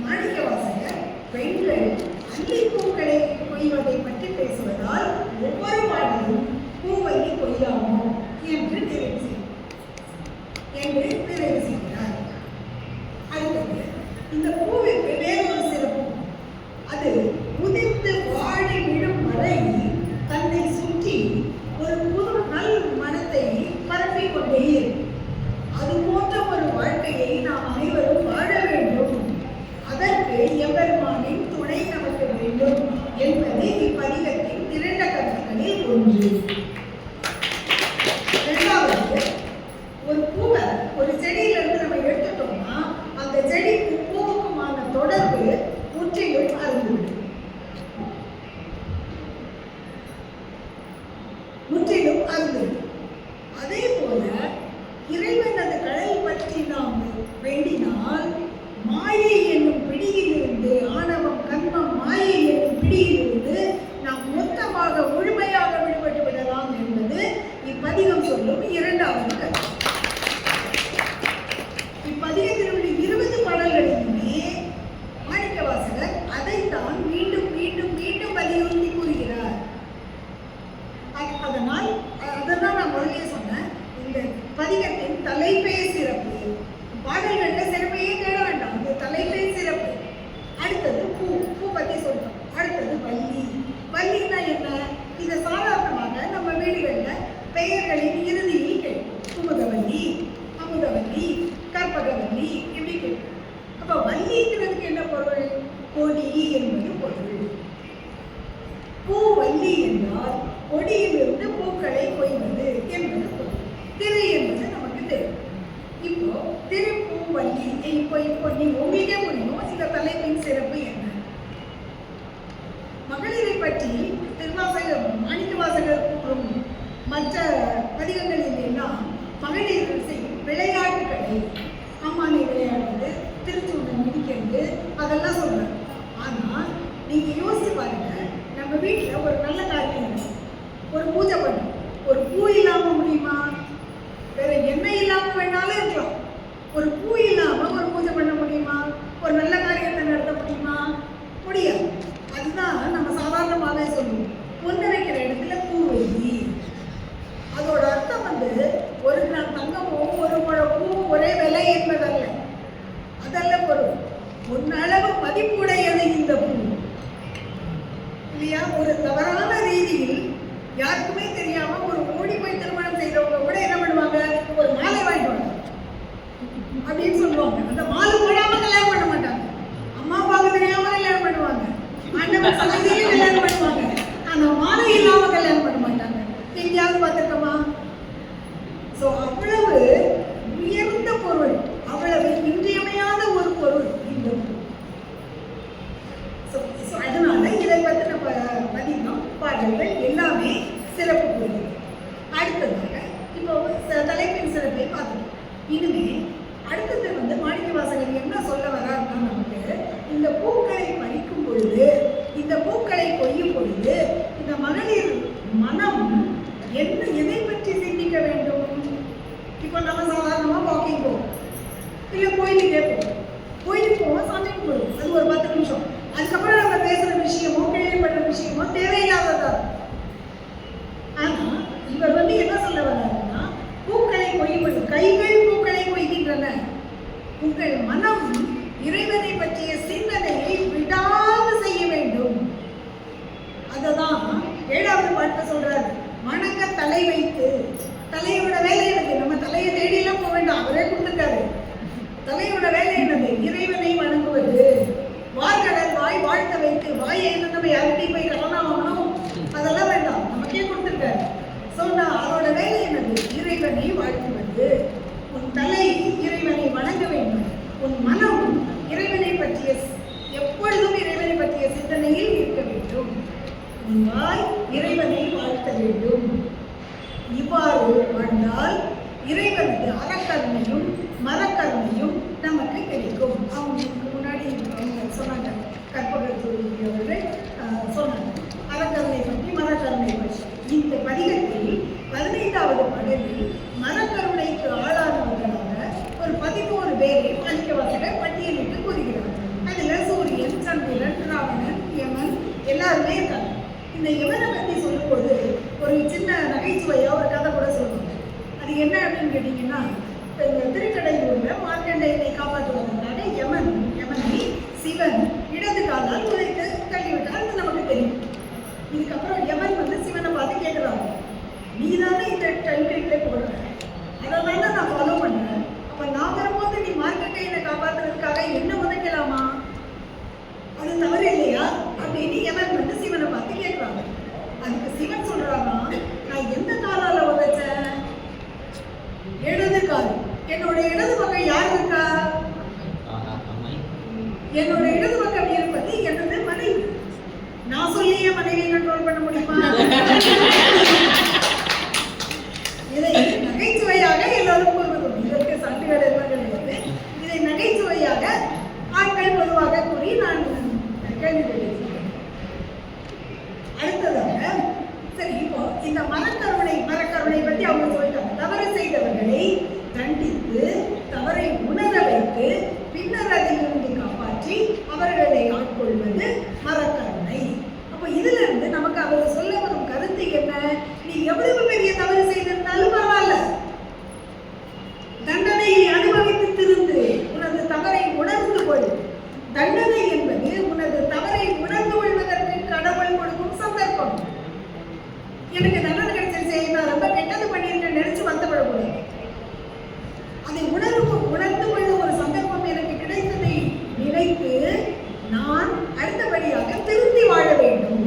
மாணிக்கவாசகர் பெண்கள் அல்லிப்பூக்களை கொய்வதை பற்றி பேசுவதால் ஒவ்வொரு பாடலும் பூவல்லி கொய்யாமோ என்று நிறைவு செய்கிறார். அடுத்தது இந்த பூவிற்கு வேறொரு சிறப்பு. அது உதிர்ந்து வாடி விழும் வரை தன்னை சுற்றி ஒரு புது நல் மனத்தை பரப்பிக் கொண்டே இருக்கும். அது போன்ற ஒரு வாழ்க்கையை நாம் அனைவரும் வாழ வேண்டும். அதற்கு எம்பெருமானின் துணை நமக்கு வேண்டும் என்பது இப்பதிகத்தின் திரண்ட கருத்துக்களில் ஒன்று. இரண்டாவது, ஒரு பூவை ஒரு செடியிலிருந்து நம்ம எடுத்துட்டோம்னா அந்த செடிக்கு பூவுக்குமான தொடர்பு முற்றிலும் அறுந்துவிடும். முற்றிலும் அறுந்துவிடும். அதே போல இறைவனது கடல் பற்றி நாம் வேண்டினால் மாயை என்னும் பிடியிலிருந்து, ஆணவம் கர்மம் மாயை என்னும் பிடியிலிருந்து நாம் மொத்தமாக முழுமையாக விடுபட்டு விடலாம் என்பது இப்பதிகம் சொல்லும் இரண்டாவது கருத்து. இப்பதிகத்தில் உள்ள 20 பாடல்களிலுமே மாணிக்கவாசகர் அதைத்தான் மீண்டும் மீண்டும் மீண்டும் வலியுறுத்தி கூறுகிறார். அதனால் நான் முதலே சொன்னேன், இந்த பதிகத்தின் தலைப்பே சிறப்பு. பாடல்கள்ல சிறப்பையே தேட வேண்டாம், இந்த தலைப்பே சிறப்பு. அடுத்தது பூ, பூ பத்தி சொல்றோம். அடுத்தது வள்ளி. வள்ளின்னா என்ன? இதை சாதாரணமாக நம்ம வீடுகளில் பெயர்களின் இறுதியில் கேட்கும். குமுதவல்லி, அமுதவல்லி, கற்பகவல்லி இப்படி கேட்கும். அப்ப வள்ளிங்கிறதுக்கு என்ன பொருள்? கொடி என்பது பொருள். பூவல்லி என்றால் கொடியிலிருந்து பூக்களை கொய்வது என்பது பொருள். திரு என்பது நமக்கு தெரியும். இப்போ திருப்பூவல்லி, இப்போ நீங்க உங்களுக்கே புரியும் இந்த தலைப்பின் சிறப்பு என்ன. மகளிரை பற்றி திருவாசகர் மாணிக்கவாசகர் கூறும் மற்ற பதிகங்களில் எல்லாம் மகளிர்கள் செய்யும் விளையாட்டுகளை, அம்மானை விளையாடுறது, திருச்சூடன் மிதிக்கிறது, அதெல்லாம் சொல்றாங்க. ஆனால் நீங்க யோசிச்சு பாருங்க, நம்ம வீட்டில் ஒரு நல்ல காரியம் இருக்கும், ஒரு பூஜை பண்ணும், ஒரு பூ இல்லாம முடியுமா? வேற எண்ணெய் இல்லாம வேணாலும் இருக்கலாம். ஒரு பூ இல்லாம ஒரு பூஜை பண்ண முடியுமா? ஒரு நல்ல காரியத்தை நடத்த முடியுமா? முடியாது. அதுதான் நம்ம சாதாரணமாகவே சொல்லுவோம், பொண்ணு வைக்கிற இடத்துல பூ வைக்கி. அதோட அர்த்தம் ஒரு கிராம் தங்கமும் ஒரு முழம் பூ ஒரே விலை என்பதல்ல. அதல்ல பொருள். ஒன்னளவு மதிப்புடையது இந்த பூ இல்லையா? ஒரு தவறான ரீதியில் யாருக்குமே தெரியாம ஒரு ஓடி போய் திருமணம் செய்தவங்க கூட என்ன பண்ணுவாங்க? ஒரு மாலை வாங்கிட்டு அப்படின்னு சொல்லுவாங்க. அந்த மாலை போடாம கல்யாணம் பண்ண மாட்டாங்க. அம்மா அப்பாவுக்கு தெரியாம கல்யாணம் பண்ணுவாங்க. ஆண்டவன் சன்னதியில கல்யாணம் பண்ணுவாங்க. அவ்வளவு உயர்ந்த பொருள், அவ்வளவு இன்றியமையாத ஒரு பொருள் இந்த பூ. அதனால இதை பற்றின பதிகம் பாடல்கள் எல்லாமே சிறப்பு கூறுகிறது. அடுத்ததாக இப்போ தலைப்பின் சிறப்பை பார்த்துட்டோம். இனிமே அடுத்தது மாணிக்கவாசகர் என்ன சொல்ல வர்றாருன்னா, நமக்கு இந்த பூக்களை பறிக்கும் பொழுது, இந்த பூக்களை கொய்யும் பொழுது இந்த மகளிர் மனம் என்ன எதை பற்றி சிந்திக்க வேண்டும்? இப்போ நம்ம சாதாரணமாக வாக்கிங் போவோம், இல்லை கோயிலுக்கே போவோம். கோயிலுக்கு போவோம், சாமிக்கு போவோம், அது ஒரு 10 நிமிஷம். அதுக்கப்புறம் நம்ம பேசுகிற விஷயமோ கேள்விப்படுற விஷயமோ தேவையில்லாததா. ஆனால் இவர் என்ன சொல்ல வர்றாருன்னா, பூக்களை கொய்யும் கைகள் பூக்களை கொய்கின்றன, உங்கள் மனம் இறைவனை பற்றிய சிந்தனையை விடாது செய்ய வேண்டும். அததான் 7வது பாட்டு சொல்றாரு, வணங்க தலை வைத்து. தலையோட வேலை என்னது? நம்ம தலையை தேடியெல்லாம் போக வேண்டாம், அவரே கொடுத்துருக்காரு. தலையோட வேலை என்னது? இறைவனை வணங்குவது. வார்கடல் வாய் வாழ்த்த வைத்து. வாயை நம்ம யார்கிட்டையும் போய் கடனா வாங்கணும், அதெல்லாம் வேண்டாம், நமக்கே கொடுத்துருக்காரு. சொன்னா அதோட வேலை என்னது? இறைவனை வாழ்த்துவது. உன் தலை இறைவனை வணங்க வேண்டும், உன் மனம் இறைவனை பற்றிய எப்பொழுதும் இறைவனை பற்றிய சிந்தனையில் இருக்க வேண்டும், உன் வாய் இறைவனை வாழ்த்த வேண்டும். இவ்வாறு வாழ்ந்தால் இறைவனது அறக்கருணையும் மரக்கருணையும் நமக்கு கிடைக்கும். அவங்களுக்கு முன்னாடி அவங்க சொன்னாங்க, கற்பகத்தூரி அவர்கள் சொன்னாங்க அறக்கருணை பற்றி மரக்கருணை பற்றி. இந்த பதிகத்தில் 15வது பாடலில் மரக்கருணைக்கு ஆளானவர்களாக ஒரு 11 பேரை மாணிக்கவாசகர் பட்டியலிட்டு கூறுகிறார். அதில் சூரியன், சந்திரன், ராவணன், யமன் எல்லாருமே இருக்காங்க. இந்த யமனை பற்றி சொல்லும்போது ஒரு சின்ன நகைச்சுவையாக ஒரு கதை கூட சொல்லுவாங்க. அது என்ன அப்படின்னு கேட்டிங்கன்னா, இந்த திருக்கடையூரில் மார்க்கண்டேயனை காப்பாற்றுவதற்காக யமனை சிவன் இடது காலால் உதைத்து தள்ளிவிட்டார். அது நமக்கு தெரியும். இதுக்கப்புறம் யமன் சிவனை பார்த்து கேட்குறாங்க, நீ தானே இந்த டைட்டிலே போடுற, அதை தானே நான் ஃபாலோ பண்ணுறேன், அப்போ நான் வரும்போது நீ மார்க்கண்டேயனை காப்பாற்றுறதுக்காக என்ன உதைக்கலாமா, அது தவறு இல்லையா அப்படின்னு யமன் சிவனை பார்த்து கேட்குறாங்க. அதுக்கு சிவன் சொல்றாங்க, நான் எந்த காலால உதைச்சேன்? இடது கால். என்னோட இடது பக்கம் யார் இருக்கா? என்னோட இடது பக்கம் இருப்பது எனது மனைவி. நான் சொல்லியே மனைவியை கண்ட்ரோல் பண்ண முடியுமா? இதை நகைச்சுவையாக எல்லாரும் கூறுவது, இதற்கு சண்டைகள் எல்லாம் கிடையாது. இதை நகைச்சுவையாக ஆட்கள் பொதுவாக கூறி நான் கேள்விப்பட்டிருக்கேன். அடுத்ததாக சரி, இப்போ இந்த மரக்கருணை பற்றி அவங்க சொல்லிட்டாங்க. தவறு செய்தவர்களை தண்டித்து தவறை உணர வைத்து பின்னர் அதிலிருந்து காப்பாற்றி அவர்களை ஆட்கொள்வது மரக்கருணை. அப்போ இதுல இருந்து நமக்கு அவர் சொல்ல வரும் கருத்து என்ன? நீ எவ்வளவு பெரிய தவறு செய்திருந்தாலும் பரவாயில்ல, தண்டனையை அனுபவித்து திருந்து உனது தவறை உணர்ந்து கொள். தண்டனை என்பது உனது தவறை உணர்ந்து கொள்வதற்கு கடவுள் கொடுக்கும் சந்தர்ப்பம். எனக்கு தண்டனை கிடைச்சிருச்சு, நான் ரொம்ப கெட்டது பண்ணியிருக்கேன் நினைச்சு வருத்தப்படக்கூடாது. அதை உணர்ந்து கொள்ள ஒரு சந்தர்ப்பம் எனக்கு கிடைத்ததை நினைத்து நான் அடுத்தபடியாக திருந்தி வாழ வேண்டும்.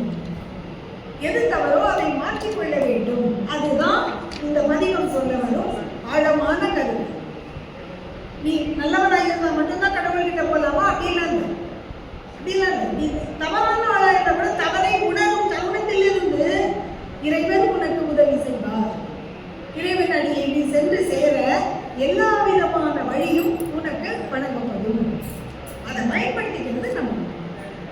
எது தவறோ அதை மாற்றிக்கொள்ள வேண்டும். அதுதான் இந்த பதிகம் சொல்ல வரும் ஆழமான கருத்து. நீ நல்லவனாக இருந்தால் மட்டும்தான் கடவுள்கிட்ட போகலாமா? அப்படிலாம் இல்லை. நீ தவறான ஆளாக இருந்தால் கூட தவறை உணரும் தருணத்திலிருந்து இறைவன் உனக்கு உதவி செய்வார். இறைவன் அடியை நீ சென்று சேர எல்லா விதமான வழியும் உனக்கு வழங்கப்படும். அதை பயன்படுத்திக்கிறது நம்ம.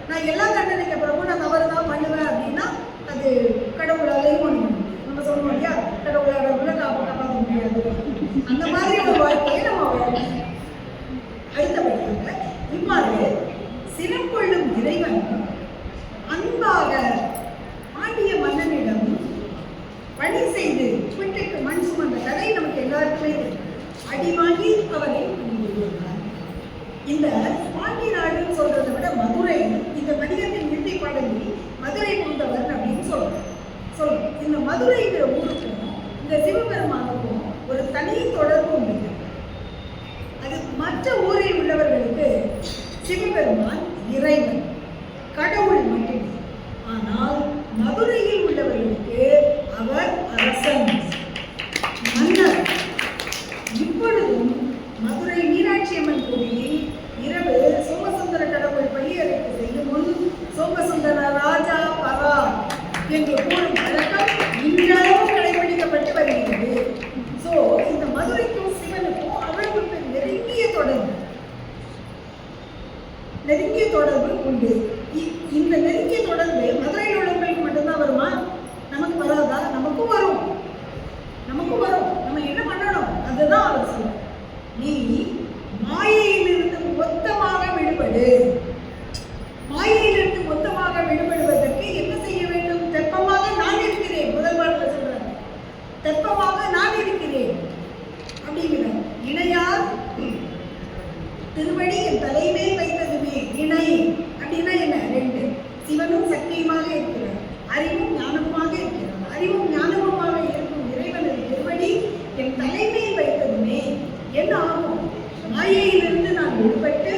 நான் எல்லா தண்டனைக்கு அப்புறமும் நான் தவறு தான் பண்ணுவேன் அப்படின்னா அது கடவுளாலேயும் ஒன்று நம்ம சொல்லுவோம் இல்லையா, கடவுளால் கூட காப்பாற்ற முடியாது. அந்த மாதிரி ஒரு வாழ்க்கையை நம்ம வாழணும். அடுத்தபடியாக இவ்வாறு சிறப்பொள்ளும் இறைவன் அன்பாக பாண்டிய மன்னனிடம் பணி செய்து வீட்டுக்கு மண் சுமந்த கதை நமக்கு எல்லாருக்குமே அடி வாங்கி அவரை பண்ணிவிடுவார். இந்த பாண்டி நாடுன்னு சொல்றதை விட மதுரை, இந்த பதிகத்தின் இறுதி பாடலில் மதுரை பூந்தவர் அப்படின்னு சொல்றோம். இந்த மதுரைங்கிற ஊருக்கும் இந்த சிவபெருமானுக்கும் ஒரு தனி தொடர்பு உண்டு. அது மற்ற ஊரில் உள்ளவர்களுக்கு சிவபெருமான் இறைவன், கடவுள் மட்டுமே. ஆனால் மதுரையில் உள்ளவர்களுக்கு அவர் அரசன், மன்னர். என்ன ஆகும்? மாயையிலிருந்து நான் விடுபட்டு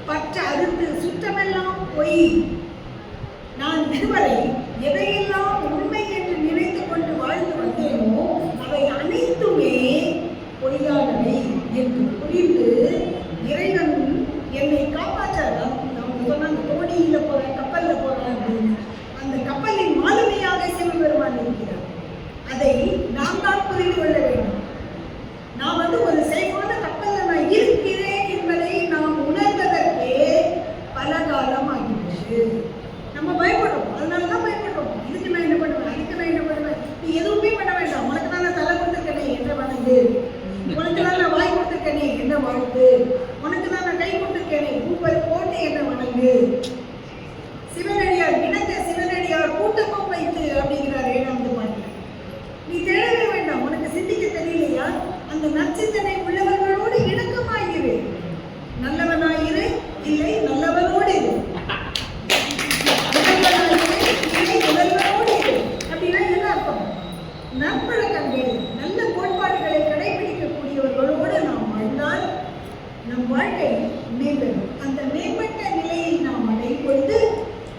பற்ற அறுத்து சுற்றமெல்லாம் பொய். நான் இதுவரை எதையெல்லாம் உண்மை என்று நினைத்து கொண்டு வாழ்ந்து வந்தேனோ அவை அனைத்துமே பொய்யானவை என்று புரிந்து இறைவன் என்னை காப்பாற்றார். அவங்க சொன்னாங்க, தோணியில போறேன், கப்பல்ல போறேன் அப்படின்னு. அந்த கப்பலின் மாலுமையாக சிவபெருமான் இருக்கிறார். அதை நாம் தான் புரிந்து கொள்ள வேண்டும். நான் ஒரு சேஃபான கப்பல்ல நான் இருக்கிறேன் என்பதை நாம் உணர்வதற்கே பல காலம் ஆகிடுச்சு. நம்ம பயப்படுறோம், அதனாலதான் பயப்படுறோம். இதுக்கு நான் என்ன பண்ணுவேன், அதுக்கு நான் என்ன பண்ணுவேன். நீ எதுவுமே பண்ண வேண்டாம். உனக்கு தான் நான் தலை கொடுத்துருக்கனே என்ன வணங்கு, உனக்கு தான் நான் வாய் கொடுத்துருக்கனே என்ன வாழ்த்து, உனக்கு தான் நான் கை கொடுத்துருக்கேனே ஊப்பல் போட்டு என்ன வணங்கு. சிவனடியார் இணைந்த சிவனடியார் கூட்டமும் வைத்து அப்படிங்கிறார் 7வது பாட்டு. நீ தேடவே வேண்டாம். உனக்கு சிந்திக்க தெரியலையா? அந்த நற்சிந்தனை உள்ளவர்களோடு இணக்கமாயிரு. நல்லவனாயிரு, இல்லை நல்லவனோடு இரு. அப்படின்னா என்ன அர்த்தம்? நற்பழக்கங்கள், நல்ல கோட்பாடுகளை கடைபிடிக்கக்கூடியவர்களோடு நாம் வாழ்ந்தால் நம் வாழ்க்கை மேம்படும். அந்த மேம்பட்ட நிலையை நாம் அடையும் பொழுது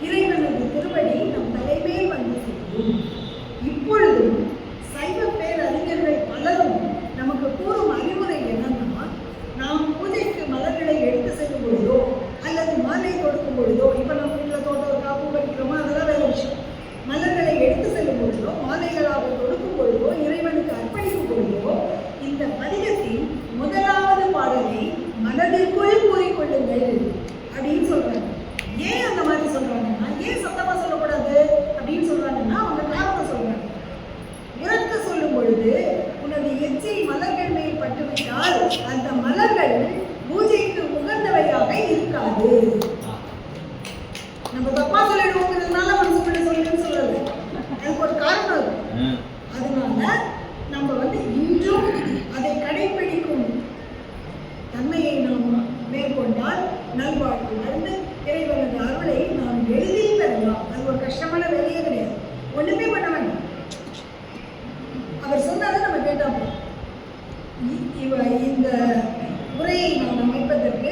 இறைவனது திருவடி நம் தலைமேல் வந்து சேரும். இப்பொழுதும் சைவ பேரறிஞர்கள் பலரும் நமக்கு கூறும் அறிவுரை என்னன்னா, நாம் பூஜைக்கு மலர்களை எடுத்து செல்லும் பொழுதோ அல்லது மாலை கொடுக்கும் பொழுதோ, இப்ப நம்ம வீட்டில் தோட்டம் காப்பு படிக்கிறோமோ அதெல்லாம் வேற விஷயம். மலர்களை எடுத்து செல்லும் பொழுதோ மாலைகளாக கொடுக்கும் பொழுதோ இறைவனுக்கு அர்ப்பணிக்கும் பொழுதோ இந்த பதிகத்தின் முதலாவது பாடலை மனதிற்குள் கூறிக்கொள்ளுங்கள் அப்படின்னு சொல்றாங்க. ஏன் அந்த மாதிரி சொல்றாங்கன்னா, ஏன் சத்தமா சொல்லக்கூடாது அப்படின்னு சொல்றாங்கன்னா அவங்க காரணம் சொல்றாங்க. உறக்க சொல்லும் பொழுது உனது எச்சை மலர்கள் மேல் பட்டுவிட்டால் அந்த மலர்கள் பூஜைக்கு உகந்தவையாக இருக்காது. நம்ம தப்பா சொல்லிடுவோங்கிறதுனால மனசுக்குள்ள சொல்லுன்னு சொல்லல, அதுக்கு ஒரு காரணம் இருக்கு. அதனால நம்ம இன்றும் அதை கடைபிடிக்கும் தன்மையை நாம் மேற்கொண்டால் நல்வாழ்வு நடந்து இறைவனது அருளை நாம் எளிதில் பெறலாம். அது ஒரு கஷ்டமான வேலையே கிடையாது, ஒண்ணுமே பண்ண வேண்டாம். அவர் சொன்னாலும் நம்ம கேட்டோம். இந்த உரையை நாம் அமைப்பதற்கு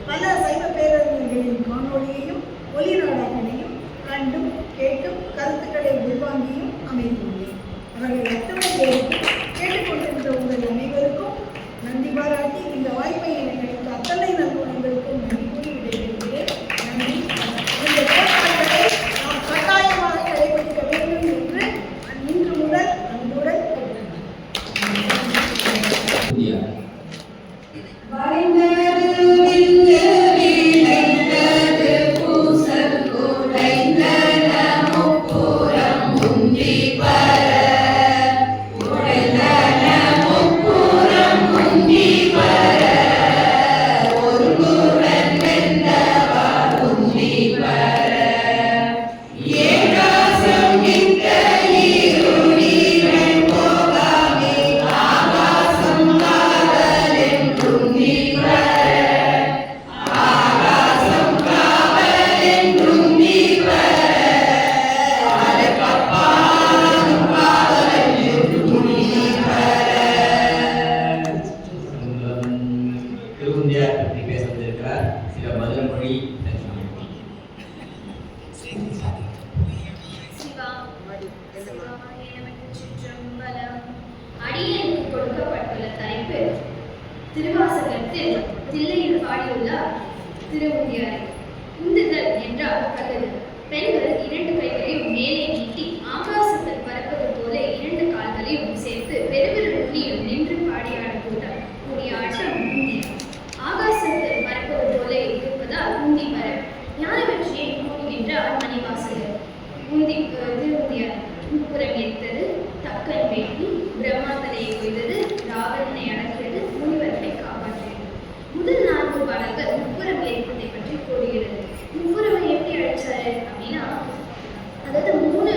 பல சைவ பேரறிஞர்களின் காணொலியையும் ஒலி நாடகங்களையும் கண்டும் கேட்டும் கருத்துக்களை உள்வாங்கியும் அமைத்துள்ளேன். அவர்கள் அத்தனை பேருக்கும் கேட்டுக்கொண்டிருந்த உங்கள் அனைவருக்கும் நன்றி பாராட்டி இந்த வாய்ப்பை எனக்கு அளித்த அத்தனை நல்குணங்களுக்கும் நன்றி கூறி விடைபெறுகிறேன். நன்றி. இந்த கோட்பாடுகளை நாம் கட்டாயமாக கடைபிடிக்க வேண்டும் என்று இன்று முதல் அன்புடன் அடியனுக்கு கொடுக்கப்பட்டுள்ள தலைப்பு திருவாசகத்தில் தில்லையில் பாடியுள்ளார் திருமுதியாரை. உந்துதல் என்றால் அல்லது பெண்கள் 2 கைகளையும் மேலே நீட்டி ஆகாசத்தில் பறப்பது போல 2 கால்களையும் சேர்த்து பெருவிரல் நுனியில் நின்று கூடிய ஆட்டம் உந்தியம். ஆகாசத்தில் பறப்பது போல இருப்பதால் உந்தி பர. ஞான வெற்றியை கூறுகின்றார் மணிவாசகர். திருமுதியார் முப்புறம் எரித்தது, தக்கன் வேண்டி பிரம்மாந்தனையை கொய்தது, ராவணனை அடக்கியது, முனிவர்களை காப்பாற்றியது. முதல் 4 பாடல்கள் முப்புறம் எரிப்பதை பற்றி கூறுகிறது. முப்புறமை எப்படி அழைச்சாரு அப்படின்னா, அதாவது 3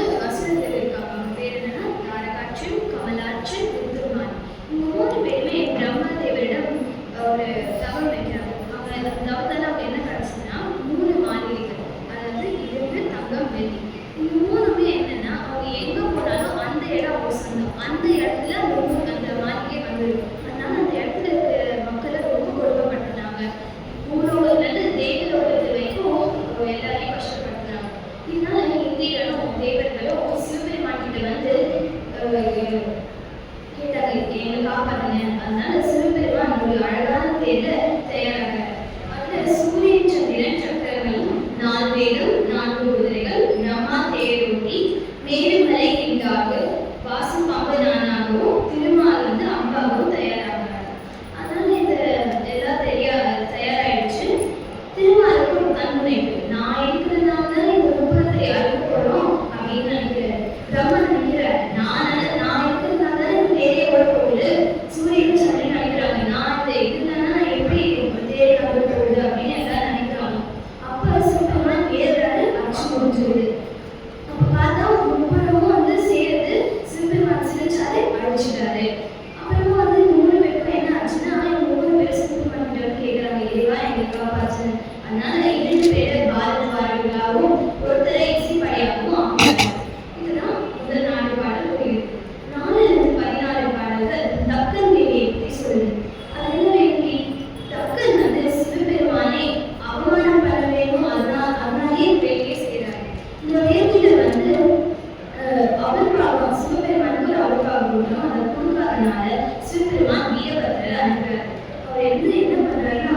அவர் என்ன பண்றாருன்னா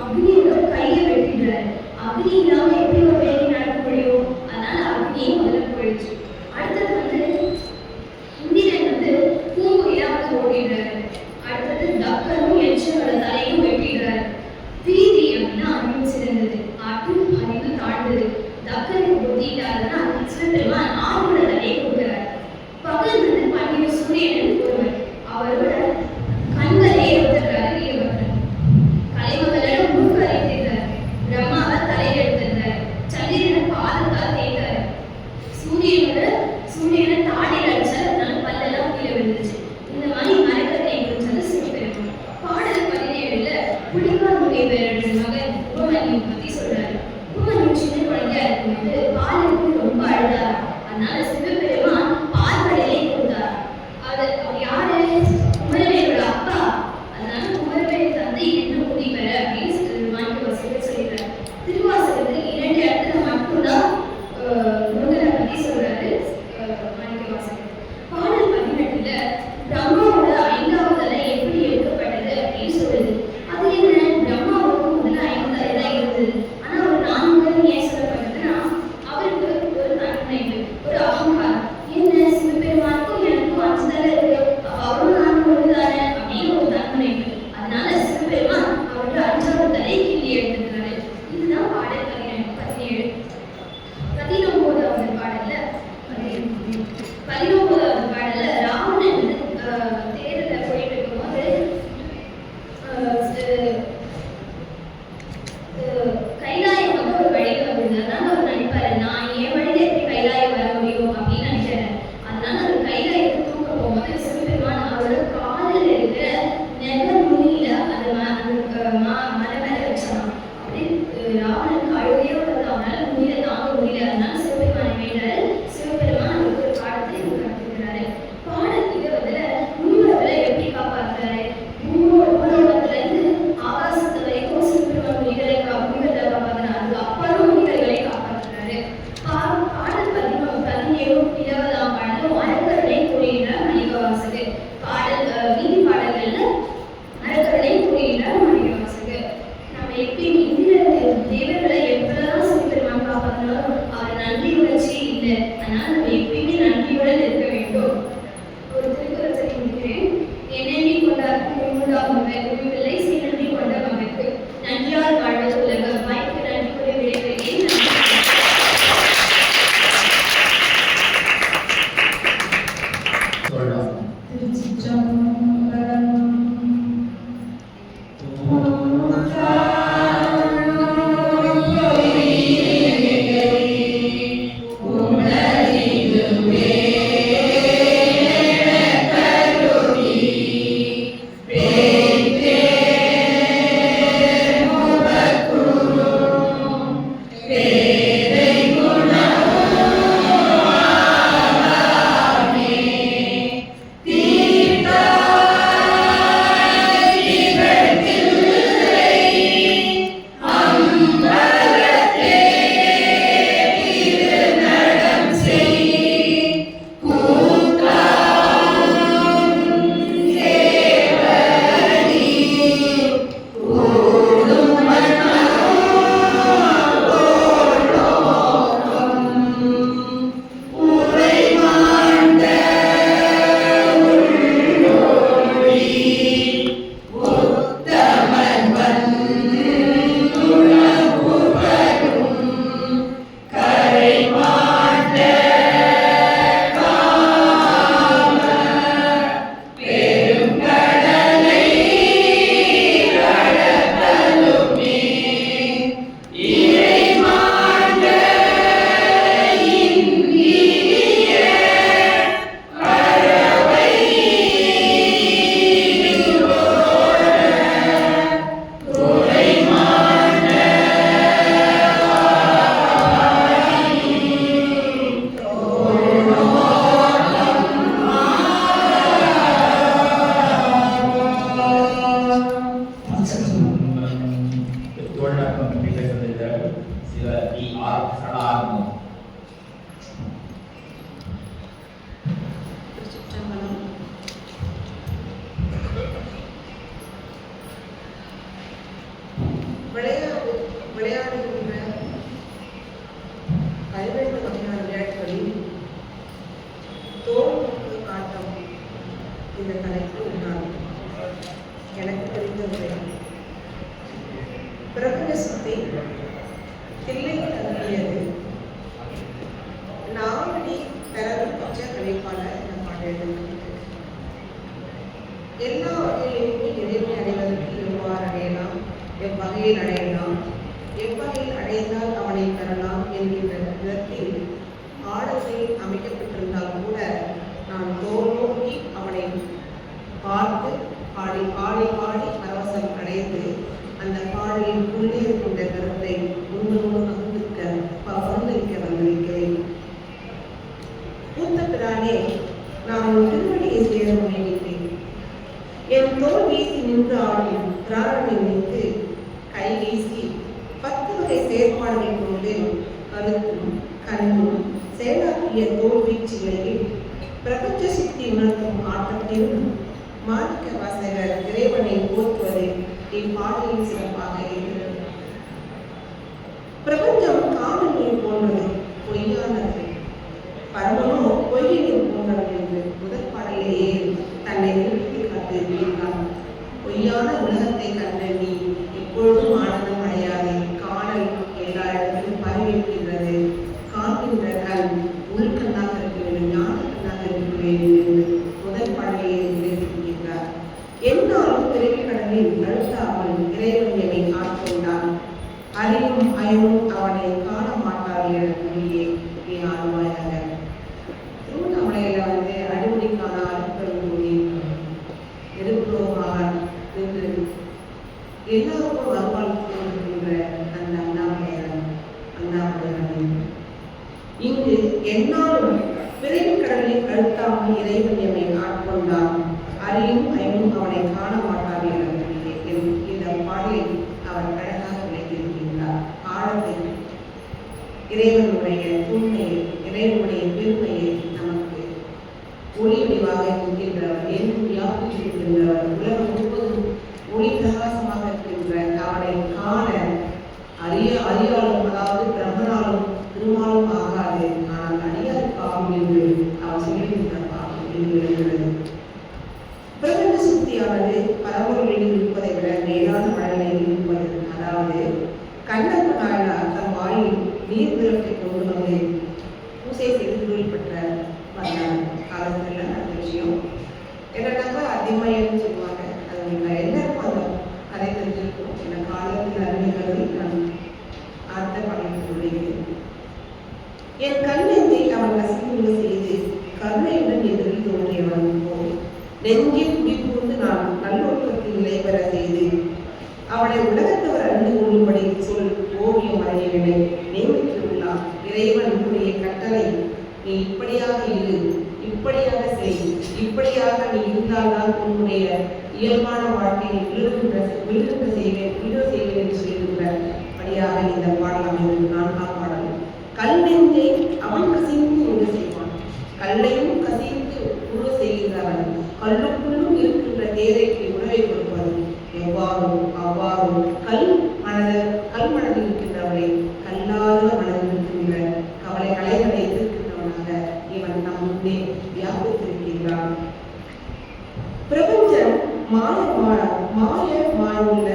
அக்னியோட கையை வெட்டிடுறாரு. அக்னி இல்லாம எப்படி ஒரு வேலை நடக்க முடியும்? அதனால அக்னியும் முதல்ல போயிடுச்சு. அடுத்தது இந்திரன் பூங்குயிலா ஓடிடுறாரு. அடுத்தது தக்கனும் எச்சனோட தலையும் வெட்டிடுறாரு. வீதி அப்படின்னா அறிவு சிறந்தது, அறிவு தாழ்ந்தது. தக்கனுக்கு புத்தி இல்லாததுன்னா சிவபெருமான் ஆரோட தலையை கொடுக்கிறார். பகல் பன்னிரு சூரியன் ஒருவர், அவரோட கண்களே எடுத்துறாரு வீரபத்ரன். கலைமகளிடம் முழுக்க அறிவித்தார். பிரம்மாவை தலையில் எடுத்திருந்தார். சந்திரனை பாதத்தால் தேய்த்தார். சூரியனை தாடியில் அடிச்சார். அதனால பல்லெல்லாம் கீழே விழுந்துச்சு. இந்த மாதிரி மரக்கத்தை குறிச்சது சிவபெருமான். பாடல் 17ல புலிகால் முனிவரோட மகன் உபமன்யுவை பத்தி சொல்றாரு. உபமன்யு சின்ன குழந்தையா இருக்கும்போது பாலுக்கு ரொம்ப அழுதார். அதனால சிவபெருமான் பால் கடலை கொடுத்தார். அவர் யாரு? குமரவேலோட அப்பா. அதனால குமரவேல் தந்தை என்ன முனிவர் அப்படின்னு மாணிக்கவாசகர் சொல்லிடுறாரு. திருவாசகத்தில் 2 இடத்துல மட்டும்தான் முருகனை பத்தி சொல்றாரு மாணிக்கவாசகர். பாடல் 18ல பிரம்மாவோட 5வது தலை எப்படி எடுக்கப்பட்டது அப்படின்னு சொல்லுது. அது என்ன? பிரம்மாவுக்கு முதல்ல 5 தலை தான் இருந்தது. ஆனா ஒரு 4 தலை ஏன் சொல்லப்பட்டதுன்னா அவருக்கு ஒரு தன்மைப்பு, ஒரு அகங்காரம். என்ன, சிவபெருமானுக்கும் எனக்கும் 5 தலை இருக்கு, அவரும் நான் ஒன்றுதானே அப்படின்னு ஒரு தன்மைப்பு. அதனால சிவபெருமான் அவரோட 5வது தலை கிள்ளி எடுத்துக்கிறாரு. இதுதான் பாடல் 17. 19வது பாடல்ல 19வது பாடல்ல ராவணன் தேர்ல போயிட்டு இருக்கும்போது கைலாயம் ஒரு வழியில் வந்தது. அதனால அவர் நினைப்பாரு, நான் என் வழியில எப்படி கைலாயம் வர முடியும் அப்படின்னு நினைக்கிறாரு. அதனால அவர் கைலாயத்தை தூக்க போகும்போது சிவபெருமான் அவரோட காலில் இருக்கிற நெக நுனியில அந்த மலை மேல வச்சான். அப்படி ராவணனுக்கு அழுகையே வருது. அவனால நுனியில தாங்க முடியல. அதனால சிவபெருமானை வேண்டாரு. சிவபெருமான் அவருக்கு ஒரு பாடத்தை கற்றுக்கிறாரு. பாடல் 20ல முனிவர்களை எப்படி காப்பாற்றுறாரு? பூலோகத்துல இருந்து ஆகாசத்து வரைக்கும் சிவபெருமான் முனிவர்களை காப்பாற்றுறாரு. அதுக்கு அப்புறம் முனிவர்களை காப்பாற்றுறாரு. பாடல் 17 20ஆம் பாடலும் அரக்கர்களை கூறுகிறார் மாணிக்கவாசகர். பாடல் நீதி பாடல்கள்ல அரக்கர்களை கூறுகிறார் மாணிக்கவாசகர். நம்ம எப்பயுமே இந்திர தேவர்களை எப்பதான் சிவபெருமான் காப்பாற்றினாலும் அவர் நன்றி உணர்ச்சி இல்லை. அதனால நம்ம எப்பயுமே நன்றியுடன் இருக்க வேண்டும். ஒரு திருக்குறள் சொல்லி முடிக்கிறேன். என்னென்னி கொண்டாருக்கும் உண்டாகும் உரிவில்லை சீனன்றி கொண்ட மகற்கு நன்றியால் வாழ்வது உலகம். வாய்ப்பு நன்றி கூறி விடைபெறுகிறேன். எனக்கு தெரிந்தவரை பிரபஞ்ச சுத்தி தில்லையில் தங்கியது நாளடி தரவு பச்சை கழிப்பான இந்த பாடல்கள் எல்லா வகையிலுமே இறைவனை அடைவதற்கு எவ்வாறு அடையலாம், எவ்வகையில் அடையலாம், எவ்வகையில் அடைந்தால் அவனை பெறலாம் என்கின்ற விதத்தில் பாடல்கள் அமைக்கப்பட்டிருந்தால் கூட நான் தோல் நோக்கி அவனை பார்த்து பாடி பாடி பாடி பரவசம் அடைந்து அந்த பாடலின் உள்ளே இருக்கின்ற கருத்தை உங்களோடு பகிர்ந்திருக்க வந்திருக்கிறேன். மூத்த பிரானே, நான் ஒரு திருவடியை சேர முயன்றேன். என் தோல் வீசி நின்று ஆடும் பிராணனை வைத்து கை வீசி 10 வகை செயற்பாடுகள் கொண்டு கருத்தும் கண்ணும் செயலாற்றிய தோல் வீச்சுகளில் பிரபஞ்ச சித்தி உணர்த்தும் ஆட்டத்திலும் மாணிக்க வாசகர் இறைவனை போற்றுவதில் இப்பாடலில் சிறப்பாக இருக்கிறது. பிரபஞ்சம் காணல் நீர் போன்றது, பொய்யானது. பரமனோ பொய்ய நீர் போன்றவர் என்று முதல் பாடலேயே தன்னை நிரூபித்து காட்டியிருக்கிறார். பொய்யான உலகத்தை கண்ட நீ எப்பொழுதும் ஆனந்தம் அடையாதே. காணல் எல்லா இடத்திலும் பரவியிருக்கின்றது. காண்கின்ற கண் உள்கண்ணாக இருக்க வேண்டும், ஞான கண்ணாக இருக்க வேண்டும் என்று முதல் பாடலையே நினைத்திருக்கின்றார். என்னாலும் பிறவி கடலில் நழுத்தாமல் இறைவன் என்னை ஆட்கொண்டான். அறிவும் அயவும் அவனை காண மாட்டார்கள் மொழியே நீ ஆழ்வாயாக. திருவண்ணாமலையில அடிமுடிக்கான அருட்பெரும் மொழி நெருப்புலோகமாக நின்று எல்லாருக்கும் வருவாழ்த்து கொண்டிருக்கின்ற அந்த அண்ணாமலையான் இங்கு என்னாலும் பிறவி கடலில் அழுத்தாமல் இறைவன் எம்மை ஆட்கொண்டான். அறியும் அயவும் அவனை காண மாட்டார்கள் இந்த பாடலை அவர் அழகாக விளக்கியிருக்கின்றார். ஆழத்தை இறைவனுடைய தூய்மையை, இறைவனுடைய பெருமையை நமக்கு ஒளி வடிவாக இருக்கின்றவர், எங்கும் வியாபித்திருக்கின்றவர், உலகம் முழுவதும் ஒளி பிரகாசமாக இருக்கின்ற அவனை காண அறியாலும் அதாவது பிரம்மனாலும் திருமாலும் ஆகாது, ஆனால் அடியாருக்கு ஆகும் என்று அவர் சொல்லியிருக்கின்ற பாகம் என்று எழுகிறது. பிரபஞ்ச சுத்தியானது பரம்பொருளில் இருப்பதை விட மேலான மனநிலையில் இருப்பது. அதாவது கண்ணப்ப நாயனார் தம் வாயில் நீர் விளக்கை கொண்டு வந்து பூசை செய்து தொழில் பெற்ற வந்தார் காலத்துல அந்த விஷயம் என்னன்னாக்கா அதிமயம்னு சொல்லுவாங்க. அது எல்லாருக்கும் அந்த கதை தெரிஞ்சிருக்கும். இந்த காலத்தில் அறிஞர்களை நான் ஆர்த்த பணித்து கொள்கிறேன். என் கண்ணெந்தை அவன் கசிந்து செய்து கருணையுடன் எதிரில் தோன்றியவன் போய் நெஞ்சில் குடிபுகுந்து நான் நல்லொழுக்கத்தில் நிலைபெற செய்து அவனை உலகத்தவர் அறிந்து கொள்ளும்படி சொல் ஓவியம் அறிஞர்களை நியமித்துள்ளார். இறைவன் உன்னுடைய கட்டளை நீ இப்படியாக இரு, இப்படியாக செய், இப்படியாக நீ இருந்தால்தான் உன்னுடைய இயல்பான வாழ்க்கையை விழுகின்ற செய்வேன் என்று சொல்லியிருக்கிறபடியாக இந்த பாடல் அமைந்தது. 4ஆம் பாடல். கல் நெஞ்சை அவன் கசிந்து உரு செய்வான். கல்லையும் கசிந்து உரு செய்கின்றவன் கல்லுக்குள்ளும் இருக்கின்ற தேரைக்கு உணவை கொடுப்பது எவ்வாறும் அவ்வாறும் கல் மனதில் இருக்கின்றவரை கல்லாத மனதில் இருக்கின்ற கவலை கலைகளை எதிர்க்கின்றவனாக இவன் நம் முன்னே வியாபித்திருக்கின்றான். பிரபஞ்சம் மாயுள்ள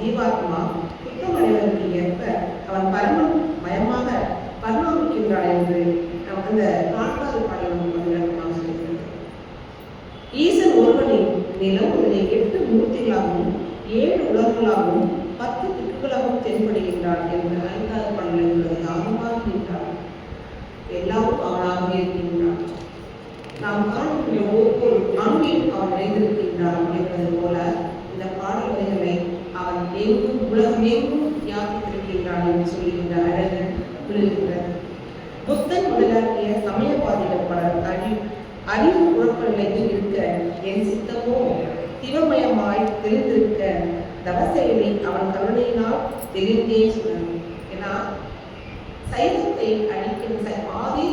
ஜீவாத்மா புத்தமடைவதற்கு ஏற்ப அவன் பரமன் மயமாக பரிணாமிக்கின்றான் என்று அந்த 4வது பாடல் விளக்கமாக சொல்கிறது. ஈசன் ஒருவனின் நிலம் இதனை 8 மூர்த்திகளாகவும் 7 உலகங்களாகவும் 10 திக்குகளாகவும் தென்படுகின்றான் என்று 5வது பாடலில் உள்ளது. ஆகமாக நின்றான், எல்லாரும் அவனாக இருக்கின்றான். நாம் காணுகின்ற ஒவ்வொரு அணுவிலும் அவன் நிறைந்திருக்கின்றான் என்பது போல இந்த பாடல் வரிகளை அவன் எங்கும் உலகம் எங்கும் வியாபித்திருக்கின்றான் என்று சொல்லுகின்ற அழகு விழுகிறது. புத்தன் முதலாகிய சமயவாதிகள் பலர் அறிவு குழப்ப நிலையில் இருக்க என் சித்தமோ சிவமயமாய் தெரிந்திருக்க தவசெயலை அவன் கருணையினால் தெரிந்தே சொல்லணும். ஏன்னா சைவத்தை அழிக்க ஆதி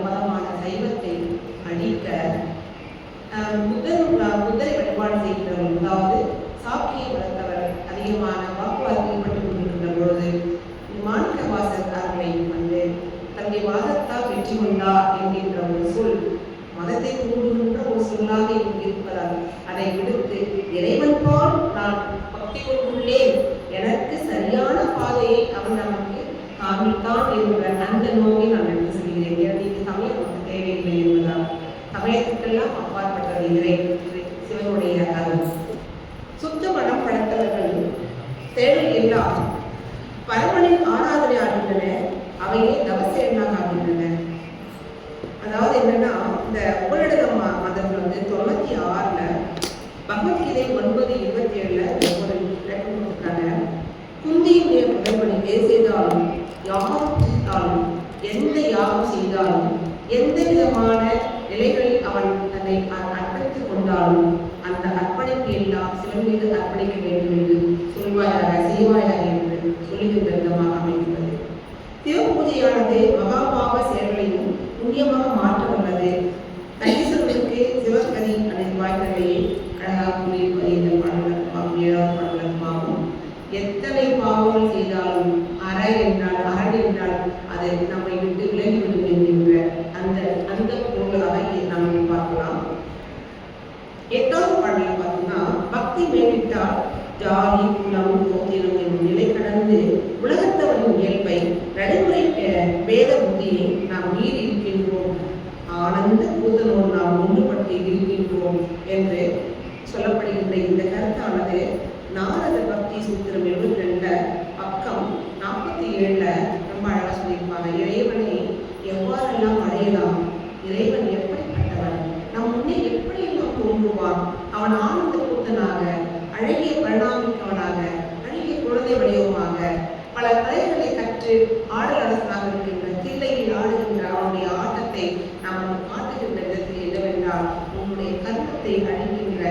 மதமான சைவத்தை அழிக்க புத்தரை வழிபாடு செய்கிறவர்கள், அதாவது சாக்கியை வளர்த்தவர் அதிகமான வாக்குவாதத்தில் ஈடுபட்டுக் கொண்டிருக்கின்ற பொழுது மாணிக்க வாசகர் அவர்களை வந்து தன்னுடைய வாதத்தால் வெற்றி கொண்டா என்கின்ற ஒரு சொல் மதத்தை கூடுகின்ற ஒரு சொல்லாக இருப்பதால் அதை விடுத்து இறைவன் என்ற அந்த நோக்கை நான் எடுத்து சொல்கிறேன். எனக்கு சமயம் நமக்கு தேவையில்லை என்பதால் சமயத்துக்கெல்லாம் அப்பாற்பட்டது சிவனுடைய அருள். சுத்த மனம் படைத்தவர்கள் செயல் எல்லாம் பரமனின் ஆராதனை ஆகின்றன, அவையே தவசேனாக ஆகின்றன. அதாவது என்னன்னா, இந்த உபநிடத மதம் 96ல பகவத்கீதை 9:27 ஒரு விளக்கத்துக்கான குந்தியுடைய புதல்வனை செய்தாலும் யாகம் செய்தாலும் எந்த யாகம் செய்தாலும் எந்த விதமான நிலைகளில் அவன் தன்னை அர்ப்பணித்துக் கொண்டாலும் அந்த அர்ப்பணிப்பு எல்லாம் சிவன் மீது அர்ப்பணிக்க வேண்டும் என்று சொல்வாயாக செய்வாயாக என்று சொல்லுகின்ற விதமாக அமைகிறது. சிவ பூஜையானது மகாபாவ செயல்களையும் புண்ணியமாக மாற்ற வல்லது. கணேசர்களுக்கு சிவகதி அனைத்து வாய்ப்புகளையே அழகாக கூறியிருப்பது இந்த பாடலுக்கும் 7வது பாடலுக்குமாகும். எத்தனை பாவங்கள் செய்தாலும் அரண் என்றால் அதை நம்மை விட்டு விலகிவிடும் என்கின்ற அந்த பொருளாக நாம் பார்க்கலாம். 8வது பாடலில் பார்த்தோம்னா, பக்தி மேலிட்டால் ஜாதி குலம் கோத்திரம் என்னும் நிலை கடந்து உலகத்தவரின் இயல்பை நடைமுறை வேத புத்தியை நாம் மீறி இருக்கின்றோம், ஆனந்த கூத்தனோடு நாம் ஒன்றுபட்டு இருக்கின்றோம் என்று சொல்லப்படுகின்ற இந்த கருத்தானது நாரத பக்தி சூத்திரம் 72 பக்கம் 47 ரொம்ப அழகாக சொல்லியிருப்பாங்க. இறைவனை எவ்வாறெல்லாம் அடையலாம், இறைவன் எப்படிப்பட்டவன், நம் முன்னே எப்படியெல்லாம் தோன்றுவான், அவன் ஆனந்த கூத்தனாக, அழகிய பரிணாமிக்கவனாக, அழகிய குழந்தை வடிவமாக, பல கலைகளை கற்று ஆடல் அரசனாக இருக்கின்ற தில்லையில் ஆடுகின்ற அவனுடைய ஆட்டத்தை நமக்கு காட்டுகின்ற விதத்தில் என்னவென்றால், உன்னுடைய கர்மத்தை அழிக்கின்ற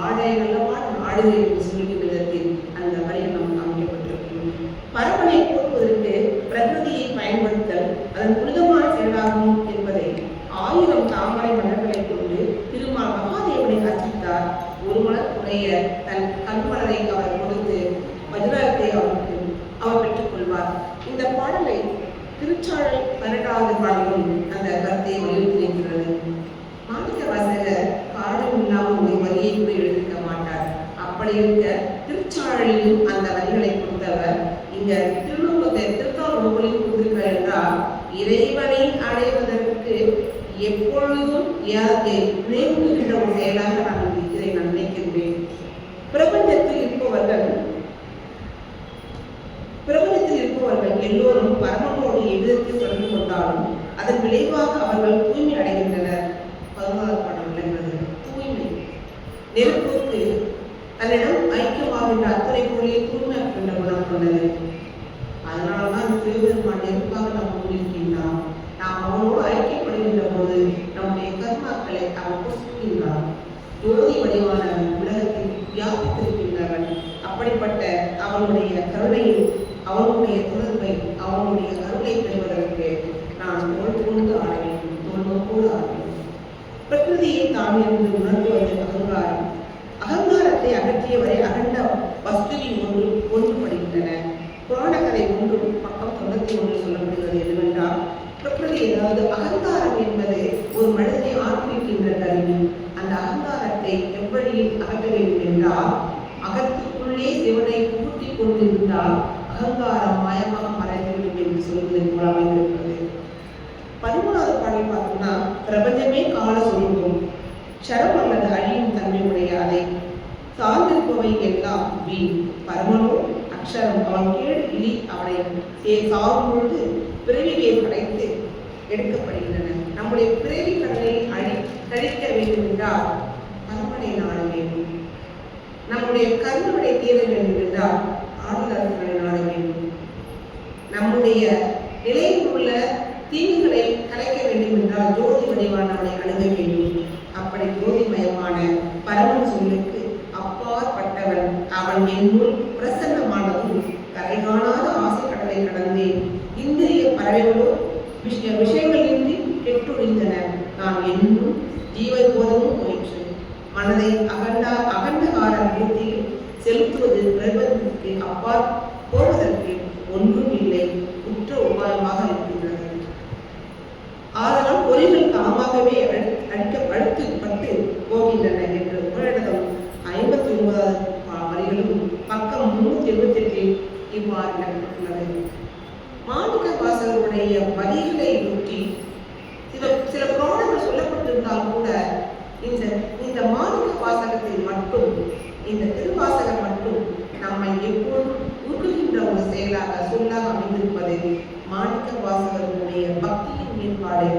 ஆடைகளவான் ஆடுகிறேன் என்று சொல்லுகின்ற விதத்தில் அந்த வரியில் நமக்கு அமைக்கப்பட்டிருக்கும். பரவனை போக்குவதற்கு பிரகிருதியை பயன்படுத்தல் அதன் புனிதமான செயலாகும் என்பதை 1000 தாமரை மலர்களை கொண்டு திருமால் மகாதேவனை அர்ச்சித்தார். ஒரு மலர் குறைய தன் கண்மலரை அவர் கொடுத்து வஜ்ரத்தை அவர் பெற்றுக் கொள்வார். இந்த பாடலை திருச்சாழல் 12வது பாடலும் அந்த கருத்தை வலியுறுத்தியிருக்கிறது. மாணிக்க வாசகர் காரணம் இல்லாமல் ஒரு வரியை கூட எழுதிக்க மாட்டார். அப்படி இருக்க திருச்சாழலிலும் அந்த வரிகளை கொடுத்தவர் இங்க திருத்தாவூரில் கொடுத்திருக்கிறார் என்றால், இறைவனை அடைவதற்கு எப்பொழுதும் நினைவுகின்ற ஒரு செயலாக நான் இதை நினைக்கின்றேன். பிரபஞ்சத்தில் இருப்பவர்கள் எல்லோரும் பரமனோடு எவ்விதத்தில் தொடர்பு கொண்டாலும் அதன் விளைவாக அவர்கள் தூய்மை அடைகின்றனர். 16வது பாடல் விளங்குகிறது. தூய்மை நெருப்புக்கு தன்னிடம் ஐக்கியமாகின்ற அத்தனை பொருளை தூய்மையாக்கின்ற குணம் கொண்டது. அதனால்தான் சிவபெருமான் நெருப்பாக நாம் கூறியிருக்கின்றான். நாம் அவனோடு ஐக்கியப்படுகின்ற போது நம்முடைய கர்மாக்களை அவன் புசுகின்றான். ஜோதி வடிவான உலகத்தில் வியாபித்திருக்கின்றவன். அப்படிப்பட்ட அவனுடைய கருணையை, அவனுடைய தொடர்பை, அவனுடைய அருளை பெறுவதற்கு நான் தோல் கொண்டு ஆட வேண்டும், தோல்நோக்கோடு ஆட வேண்டும். பிரகிருதியை தான் என்று உணர்த்துவது அகங்காரம். அகங்காரத்தை அகற்றியவரை அகண்ட வஸ்துவின் ஒன்றுபடுகின்றன. புராண கதை 1 பக்கம் 91 சொல்லப்படுகிறது என்னவென்றால், பிரகிருதி அதாவது அகங்காரம் என்பது ஒரு மனிதனை ஆக்கிவிக்கின்ற கருவி. அந்த அகங்காரத்தை எவ்வழியில் அகற்ற வேண்டும் என்றால், அகத்துக்குள்ளே சிவனை கூட்டி கொண்டிருந்தால் அகங்காரம் மாயமாக மறைந்துவிடும் என்று சொல்வதை போல அமைந்திருக்கிறது. 13வது பாடல் பார்த்தோம்னா, பிரபஞ்சமே கால சொரூபம், க்ஷரம் அல்லது அழியும் தன்மை உடைய அதை சார்ந்திருப்பவை எல்லாம் வீண். பரமனோ அக்ஷரம், அவன் கீழ் இழி அவனை சாகும் பொழுது பிறவி வேர் படைத்து எடுக்கப்படுகின்றன. நம்முடைய பிறவி கடனை கழிக்க வேண்டும் என்றால் பரமனை நாட வேண்டும். நம்முடைய கர்மங்களை தீர வேண்டும் என்றால் ஆடலர்களை நாட வேண்டும். நம்முடைய நிலையில் உள்ள தீங்குகளை கலைக்க வேண்டும் என்றால் ஜோதி வடிவானவனை அணுக வேண்டும். அப்படி ஜோதிமயமான பரமன் சொல்லுக்கு அப்பாற்பட்டவன் அவன் என்னுள் பிரசன்னமானதும் கரை காணாத ஆசை கடலை கடந்தே இந்திரிய பறவைகளோ விஷயங்களின்றி கெட்டுழிந்தன. நான் என்னும் ஜீவை போதமும் போயிற்று. மனதை அகண்டகார பூர்த்தியில் செலுத்துவது பிரபஞ்சத்துக்கு அப்பால் போவதற்கு ஒன்றும் இல்லை, குற்ற உபாயமாக இருக்கின்றது. ஆதலால் பொறிகள் தாமாகவே அழுத்தப்பட்டு போகின்றன என்று உபநிடதம் 59வது வரிகளும் பக்கம் 378 இவ்வாறு நடந்துள்ளது. மாணிக்க வாசகருடைய வரிகளை ஒட்டி சில புராணங்கள் சொல்லப்பட்டிருந்தால் கூட இந்த இந்த மாணிக்க வாசகத்தில் மட்டும், இந்த திருவாசகம் மட்டும் நம்மை எப்போதும் உருகுகின்ற ஒரு செயலாக சொல்லாக அமைந்திருப்பது மாணிக்க வாசகருடைய பக்தியின் மேம்பாடு.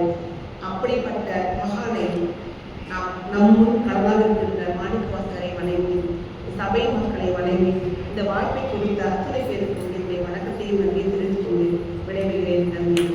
அப்படிப்பட்ட மகானை நாம் நம்முன் கடலாவிருக்கின்ற மாணிக்க வாசகரை வணங்கி, சபை மக்களை வணங்கி, இந்த வாய்ப்பை கொடுத்த அத்தனை பேருக்கு என்னுடைய வணக்கத்தையும் நன்றி தெரிவித்துக் கொண்டு விடைபெறுகிறேன். நன்றி.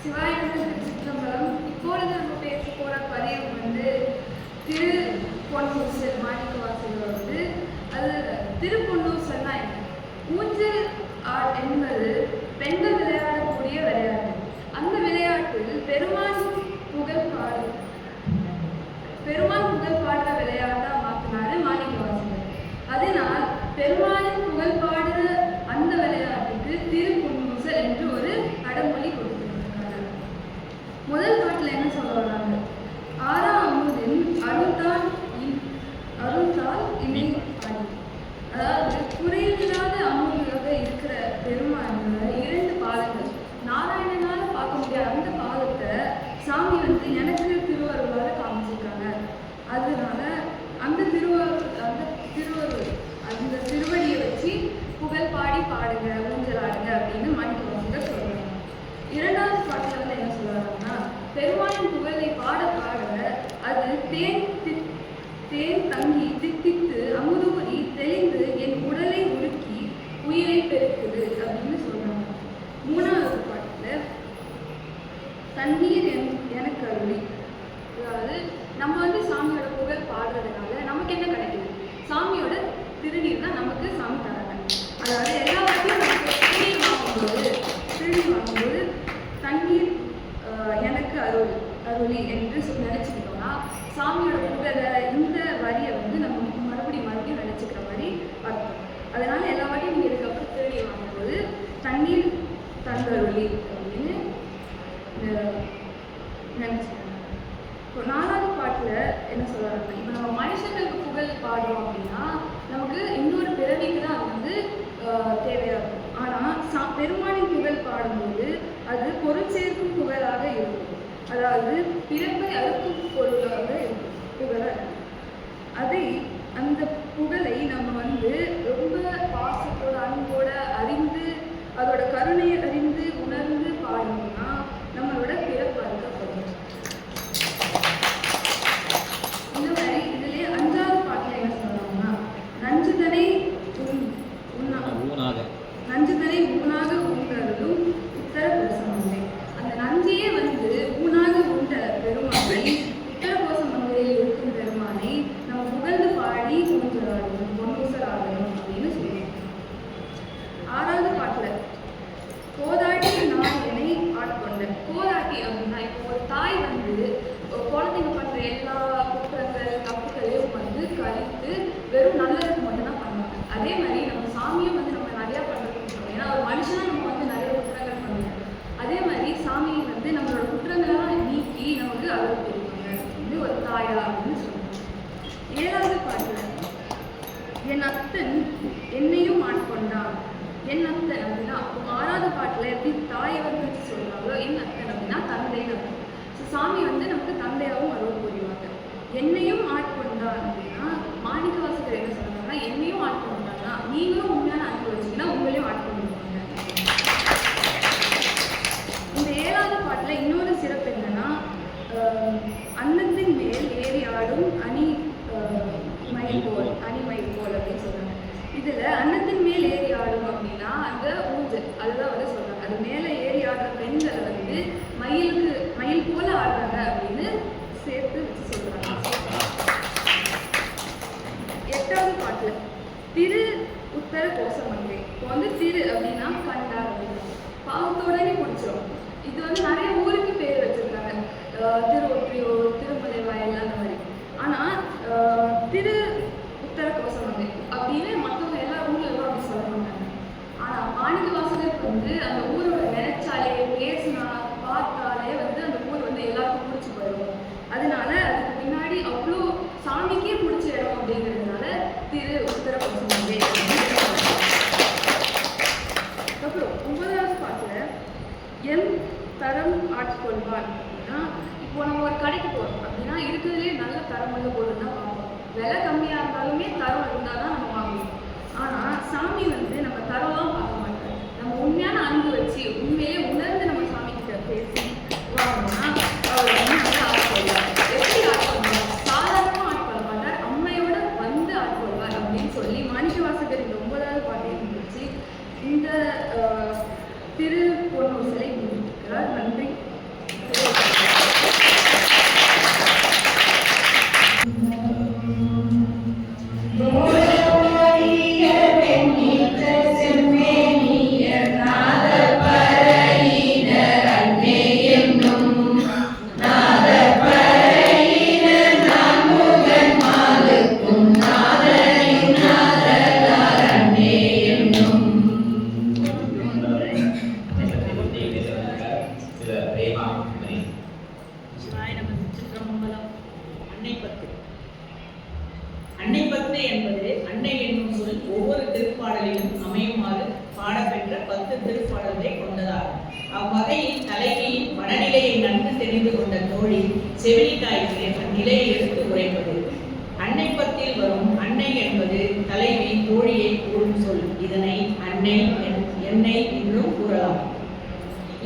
சிவாயனம் இப்பொழுது நம்ம பேச போற பதிவு வந்து திருப்பொன்னூசல் மாணிக்க வாசகர் அது திருப்பொன்னூசல்னா என்ன? ஊஞ்சல் என்பது பெண்கள் விளையாடக்கூடிய விளையாட்டு. அந்த விளையாட்டில் பெருமான் புகழ் பாடுற விளையாட்டா மாத்தினாரு மாணிக்க வாசகர். அதனால் பெருமானின் புகழ் பாடுற அந்த விளையாட்டுக்கு திருப்பொன்னூசல் என்று ஒரு அடமொழி கொடுத்திருக்காங்க. முதல் பாட்டுல என்ன சொல்ல வராங்க? ஆறாம் அமுதின் அருள்தால் இணை பாடி. அதாவது குறையில்லாத அமுதாக இருக்கிற பெருமானோட 2 பாதங்கள், நாராயணனால பார்க்க முடியாத அந்த பாதத்தை சாமி எனக்கு திருவருளால காமிச்சிருக்காங்க. அதனால அந்த திருவடியை வச்சு புகழ் பாடி பாடுங்க, ஊஞ்சலாடுங்க அப்படின்னு மாணிக்க வாசகர் சொல்றாங்க. இரண்டாவது பாட்டுல என்ன சொல்றாங்கன்னா, பெருமானின் புகழை பாட பாட அது தேன் தங்கி தித்தித்து அமுதூரி தெளிந்து என் உடலை உருக்கி உயிரை பெருக்குது அப்படின்னு சொல்றாங்க. மூணாவது பாட்டுல தண்ணீர் எனக்கு அருளி. அதாவது நம்ம சாமியோட புகழ் பாடுறதுனால நமக்கு என்ன கிடைக்குது? சாமியோட திருநீர் தான் நமக்கு சாமி தராங்க. அதாவது எல்லா வாட்டியும் நமக்கு திருநீர் வாங்கும்போது தண்ணீர் எனக்கு அருளி என்று நினைச்சுக்கிட்டோம்னா சாமியோட புகழ இந்த வரியை நம்ம மறுபடியும் நினைச்சுக்கிற மாதிரி அர்த்தம். அதனால எல்லா வாட்டியும் நீங்க இதுக்கப்புறம் திருநீர் வாங்கும்போது தண்ணீர் தந்தருளி அப்படின்னு நினைச்சுக்கோங்க. இப்போ 4வது பாட்டுல என்ன சொல்றாங்க? இப்போ நம்ம மனுஷங்களுக்கு புகழ் பாடுறோம் அப்படின்னா நமக்கு இன்னொரு பிறவிக்கு தான் அது தேவையா இருக்கும். ஆனா பெருமானின் புகழ் பாடும்போது அது பொருள் சேர்க்கும் புகழாக இருக்கும். அதாவது பிறப்பை அறுக்கும் பொருளாக இருக்கும் புகழ. அந்த புகழை நம்ம ரொம்ப பாசத்தோட அன்போட அறிந்து அதோட கருணையை அறிந்து உணர்ந்து பாடணும்னா நம்மளோட பிறப்பு அறுக்கப்படும். இந்த மாதிரி இதுலயே 5வது பாட்டுல என்ன சொல்றாங்கன்னா, நஞ்சுதனை ஊனாக உண்டதும் உத்தர கோசமங்கை. அந்த நஞ்சையே ஊனாக உண்ட பெருமானை, உத்தர கோசமங்கையில் இருக்கும் பெருமானை நம்ம புகழ்ந்து பாடி ஊஞ்சலாடணும், பொன்னூசலாடணும் அப்படின்னு சொல்லுவோம். 6வது பாட்டுல கோதாட்டி நாயனை ஆட்கொண்ட. கோதாட்டி அப்படின்னா இப்போ ஒரு தாய் குழந்தைங்க பண்ற எல்லா குற்றங்கள் தப்புகளையும் கழித்து வெறும் நல்லதுக்கு மட்டும்தான் பண்ணுவாங்க. அதே மாதிரி நம்ம சாமியும் நம்ம நிறையா பண்ணுறதுன்னு சொல்லுவோம். ஏன்னா ஒரு மனுஷனா நம்ம நிறைய குற்றங்கள் பண்ணுவோம். அதே மாதிரி சாமியை நம்மளோட குற்றங்களெல்லாம் நீக்கி நமக்கு அருள் புரிவாங்க ஒரு தாயா அப்படின்னு சொல்லுவாங்க. 7வது பாட்டுல என் அத்தன் என்னையும் ஆட்கொண்டான். என் அத்தன் அப்படின்னா 6வது பாட்டுல எப்படி தாயை வச்சு சொல்றாங்களோ, என் அத்தன் அப்படின்னா தந்தைன்னு அர்த்தம். சாமி நமக்கு தந்தையாகவும் அருள் புரிவாங்க. என்னையும் ஆட்கொண்டான் அப்படின்னா மாணிக்க வாசகர் என்ன சொல்றாங்கன்னா, என்னையும் ஆட்கொண்டான் ஏறியாடும் அணி மயில் போல் அப்படின்னு சொல்றாங்க. இதுல அன்னத்தின் மேல் ஏறி ஆடும் அப்படின்னா அந்த ஊஞ்சல் அதுதான் வந்து சொல்றாங்க. அது மேல ஏறி ஆடுற பெண்களை வந்து மயில் போல ஆடுறாங்க அப்படின்னு சேர்த்து வச்சு சொல்றாங்க. 8வது பாட்டுல திரு உத்தர கோசமங்கை. இப்போ வந்து திரு அப்படின்னா கண்டார் அப்படின்னா பாவத்தோடனே பிடிச்சிரும். இது வந்து நிறைய ஊருக்கு பேர் வச்சிருக்காங்க, திருவொற்றியூர், திருமலை வாயல் அந்த மாதிரி. ஆனா திரு உத்தர கோசமங்கை அப்படின்னு மற்றவங்க எல்லா ஊர்லயும் அப்படி சொல்ல மாட்டாங்க. ஆனா மாணிக்கவாசகருக்கு வந்து அந்த ஊரோட நினைச்சாலே பேசினா பார்த்தாலே வந்து அந்த ஊர் வந்து எல்லாருக்கும் பிடிச்சி போயிடும். அதனால அதுக்கு பின்னாடி அவ்வளோ சாமிக்கே பிடிச்ச இடம் அப்படிங்கிறதுனால திரு உத்தர கோசமங்கை. அப்புறம் 9வது பாட்டுல எம் தரம் ஆட்கொள்வார் அப்படின்னா, இப்போ நம்ம ஒரு கடைக்கு போறோம் அப்படின்னா இருக்கிறதுலே நல்ல தரமுள்ள பொருள் தான் வாங்குவோம். விலை கம்மியா இருந்தாலுமே தரம் இருந்தால் தான் நம்ம வாங்குவோம். ஆனா சாமி வந்து நம்ம தரம்லாம் பார்க்க மாட்டோம். நம்ம உண்மையான அன்பு வச்சு உண்மையிலே உணர்ந்து நம்ம சாமி கிட்ட பேசி வாங்கணும்னா அவர் வந்து நல்லா ஆட்கொள்வார். எப்படி ஆட்கொள்வார்? சாதாரணமா ஆட்கொள்ள மாட்டார், அம்மையோட வந்து ஆட்கொள்வார் அப்படின்னு சொல்லி மாணிக்கவாசகர் இந்த 9வது பாட்டையும் முடிச்சு இந்த திரு பொன்னூர் சிலை முடிக்கிறார். நன்றி. அன்னைப்பத்து என்பது அன்னை என்னும் சொல் ஒவ்வொரு திருப்பாடலிலும் அமையுமாறு பாடப்பெற்ற 10 திருப்பாடல்களை கொண்டதாகும். அவ்வகையில் தலைவியின் மனநிலையை நன்கு தெரிந்து கொண்ட தோழி செவிலித்தாய்க்கு அந்நிலையை எடுத்து உரைப்பது. அன்னைப்பத்தில் வரும் அன்னை என்பது தலைவி தோழியை கூறும் சொல். இதனை அன்னை என்னை என்றும் கூறலாம்.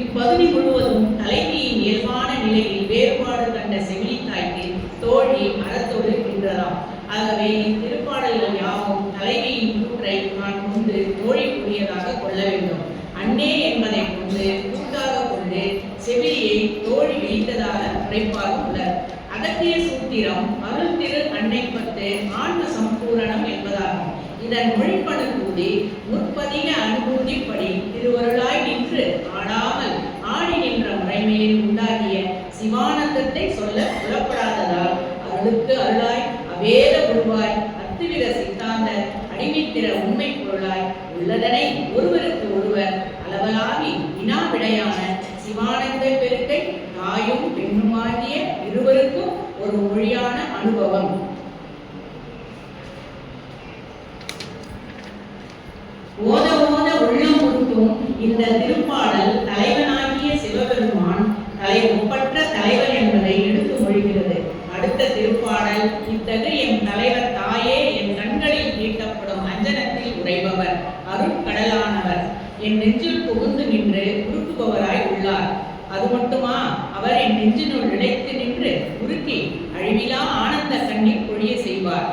இப்பகுதி முழுவதும் தலைவியின் இயல்பான நிலையில் வேறுபாடு கண்ட செவிலித்தாய்க்கு தோழி அறத்தோடு என்றலாம். ஆகவே இத்திருப்பாடல்கள் யாவும் தலைவியின் கூற்றை நான் கொண்டு தோழி கூறியதாக கொள்ள வேண்டும். அன்னே என்பதை கொண்டு கூட்டாக கொண்டு செவிலியை தோழி விழித்ததாக உரைப்பார் உள்ளர். அகத்திய சூத்திரம் அருள் திரு அன்னைப்பத்து ஆன்ம சம்பூரணம் என்பதாகும். இதன் மொழிப்படு கூடி முற்பதிக அனுபூதிப்படி திருவருளாய் நின்று ஆடாமல் ஆடி நின்ற முறைமையில் உண்டாகிய சிவானந்தத்தை சொல்ல புலப்படாததால் அருளுக்கு அருளாய் அவேத குருவாய் அத்துவித சித்தாந்த அடிமைத்திற உண்மை பொருளாய் உள்ளதனை ஒருவருக்கு ஒருவர் அளவலாவி வினா விடையான சிவானந்த பெருக்கை தாயும் பெண்ணுமாகிய இருவருக்கும் ஒரு மொழியான அனுபவம். ஓத ஓத உள்ளம் உறுத்தும் இந்த திருப்பாடல் தலைவனாகிய சிவபெருமான் ஒப்பற்ற தலைவர் என்பதை எடுத்து மொழிகிறது. அடுத்த திருப்பாடல் இத்தகு என் தலைவர் தாயே என் கண்களில் தீட்டப்படும் அஞ்சனத்தில் உறைபவர் அருட்கடலானவர் என் நெஞ்சில் புகுந்து நின்று உருக்குபவராய் உள்ளார். அது மட்டுமா, அவர் என் நெஞ்சினுள் நிலைத்து நின்று உருக்கி அழிவிலா ஆனந்த கண்ணீர் பொழிய செய்வார்.